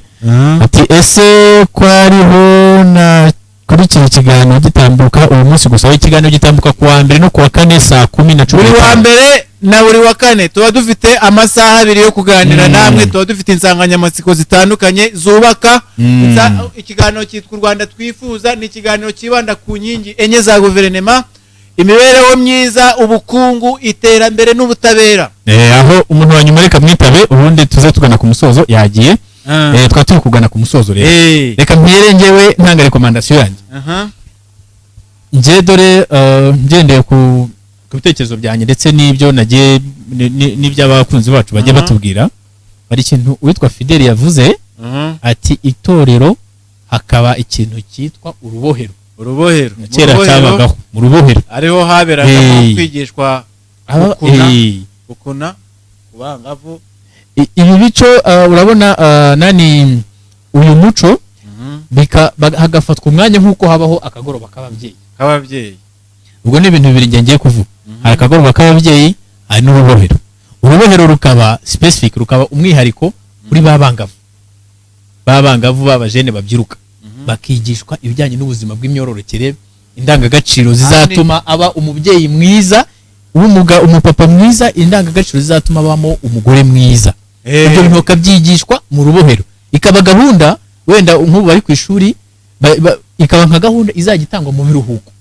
Ati ese ko hariho na kuri iki kiganiro gitambuka uyu munsi gusa, ikiganiro gitambuka kuwa mbere no kuwa kane saa 10:10. Buri wa mbere na buri wa kane tuba dufite amasaha abiri yo kuganira namwe, tuba dufite insanganyamatsiko zitandukanye zubaka. Ikiganiro cyitwa u Rwanda twifuza, ni ikiganiro kibanda ku nkingi enye za guverinema: imibereho myiza, ubukungu, iterambere n'ubutabera. Aho umuntu wa nyuma reka mwitabe ubundi tuze tugana ku musozo yagiye. Twa turi kugana ku musozo rero. Reka mpere ngewe ntanga recommendation yanjye. Nje dore ngendeye ku bitekerezo byanjye ndetse n'ibyo nagiye n'iby'abakunzi bacu bagiye batubwira. Bari ikintu witwa Fidel yavuze ati itorero hakaba ikintu cyitwa urubohero. Kera cyabagaho mu rubohero ariho haberaga kwigishwa gukuna kubangavu. Ibi bico urabona nani uyu muco hagafatwa umwanya nk'uko habaho akagoroba k'ababyeyi. Ubwo ni ibintu bibiri ngiye kuvuga. Hari akagoroba k'ababyeyi, hari n'urubohero. Urubohero rukaba specific, rukaba umwihariko kuri babangavu b'abajene babyiruka, bakigishwa ibijyanye n'ubuzima bw'imyororokere, indangagaciro zizatuma aba umubyeyi mwiza, umupapa mwiza, indangagaciro zizatuma abamo umugore mwiza. Ibyo bintu bakabyigishwa mu rubohero. Ikaba gahunda wenda nk'ubu bari ku ishuri, ikaba nka gahunda izajya itangwa mu biruhuko.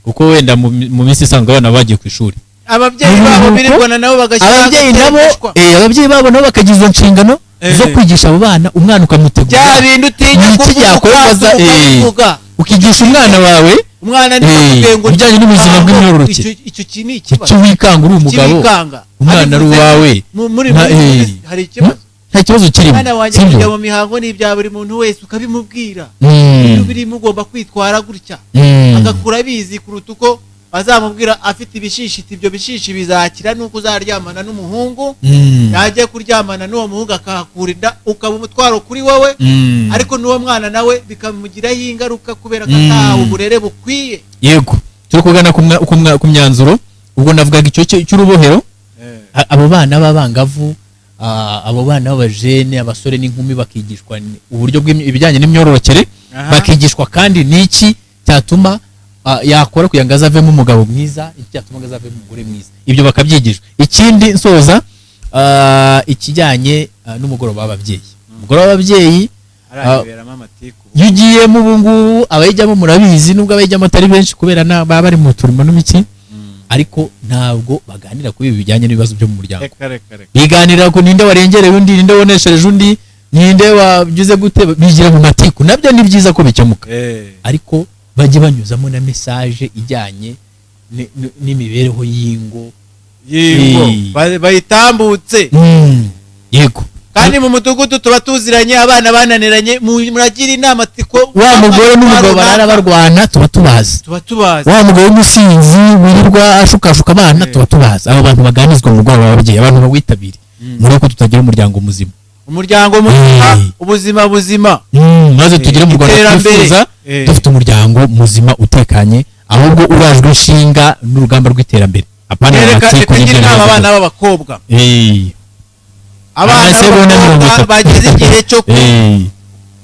Kuko wenda mu minsi isanzwe abana bagiye ku ishuri, ababyeyi babo birirwana nabo bagashyira ababyeyi babo nabo bakagira izo nshingano zo kwigisha abo bana. Umwana ukamutegura bya bintu utinya kuvuga, ukigisha umwana wawe umwana bijyanye n'ubuzima bw'imyororokere. Icyo kintu ikibazo, icyo wikanga uri umugabo, umwana ari uwawe, hari ikibazo. Nta kibazo kirimo. Umwana wanjye kujya mu mihango n'ibya buri muntu wese ukabimubwira. Ibyo birimo ugomba kwitwara gutya, agakura bizi kuruta uko bazamubwira afite ibishishiti. Ibyo bishishi bizakira nuko uzaryamana n'umuhungu, yajya kuryamana n'uwo muhungu akahakura inda, ukaba umutwaro kuri wowe, ariko n'uwo mwana nawe bikamugiraho ingaruka kubera ko atahawe uburere bukwiye. Yego turi kugana ku myanzuro ubwo navugaga icyo cy'urubohero abo bana b'abangavu abo bana b'abajene abasore n'inkumi bakigishwa uburyo bw'ibijyanye n'imyororokere bakigishwa kandi n'iki cyatuma yakora kugira ngo azavemo umugabo mwiza iki cyatuma azavemo umugore mwiza ibyo bakabyigishwa ikindi nsoza ikijyanye n'umugoroba w'ababyeyi umugoroba w'ababyeyi iyo ugiyemo ubu ngubu abayijyamo murabizi nubwo abayijyamo atari benshi kubera baba bari mu turimo n'imiki ariko ntabwo baganira kuri ibi bijyanye n'ibibazo byo mu muryango biganira ku ninde warengereye undi ninde woneshereje undi ninde wabyuze gute bigira mu matiku nabyo ni byiza ko bikemuka ariko bajye banyuzamo na message ijyanye n'imibereho y'ingo bayitambutse yego kandi mu mudugudu tuba tuziranye abana bananiranye muragira inama tiko wa mugore n'umugabo barara barwana tuba tubazi wa mugabo w'umusinzi wirirwa ashukashuka abana tuba tubazi abo bantu baganizwa mu mugoroba w'ababyeyi abantu bawitabire muri ko tutagira umuryango muzima ubuzima buzima maze tugire mu Rwanda twifuza dufite umuryango muzima utekanye ahubwo urajwe inshinga n'urugamba rw'iterambere apana amatiko n'inama abana b'abakobwa abana bageze igihe cyo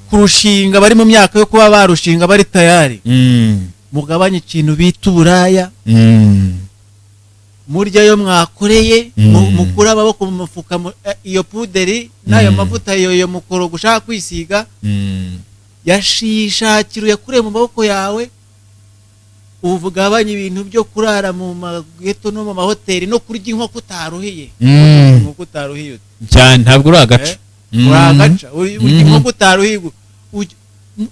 kurushinga bari mu myaka yo kuba barushinga bari tayari mugabanye ikintu bita uburaya murya yo mwakoreye mukura amaboko mu mufuka iyo puderi n'ayo mavuta yo mukoro gushaka kwisiga yashishakira yakuriye mu maboko yawe uvugabanye ibintu byo kurara mu mageto no mu mahoteli no kurya inkoko utaruhiye inkoko utaruhiye cyane ntabwo uragaca urya inkoko utaruhiye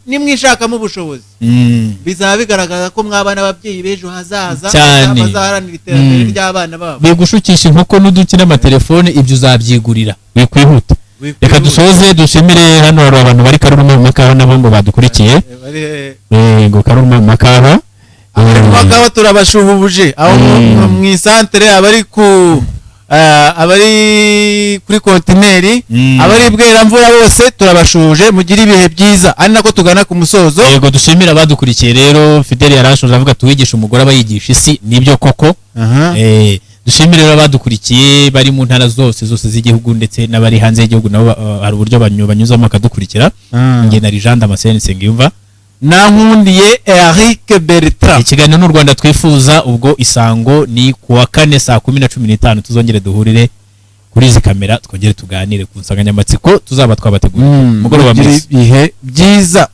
nimwishakamo ubushobozi bizaba bigaragaza ko mwabana ababyeyi b'ejo hazaza bazaharanira iterambere ry'abana babo bigushukisha inkoko n'uduki n'amatelefone ibyo uzabyigurira wikwihuta reka dusoze dushimire hano hari abantu bari Karuruma mu Makaha nabo ngo badukurikiye ngo Karuruma mu Makaha Makaha turabashuhuje aho mu isantere abari kuri kontineri abari Bweramvura bose turabashuje mugira ibihe byiza ari nako tugana ku musozo yego dushimira abadukurikiye rero Fidel yarashoje avuga tuwigisha umugore abayigisha isi nibyo koko dushimire rero abadukurikiye bari mu ntara zose z'igihugu ndetse n'abari hanze y'igihugu nabo hari uburyo banyuzamo akadukurikira nge na Jean Damascene Nsengiyumva nankundiye Eric Bertrand ikiganiro n'u Rwanda twifuza ubwo isango ni kuwa 4 saa 10:15 tuzongere duhurire kuri izi kamera twongere tuganire ku nsanganyamatsiko tuzaba twabateguriye mugoroba mwiza ibihe byiza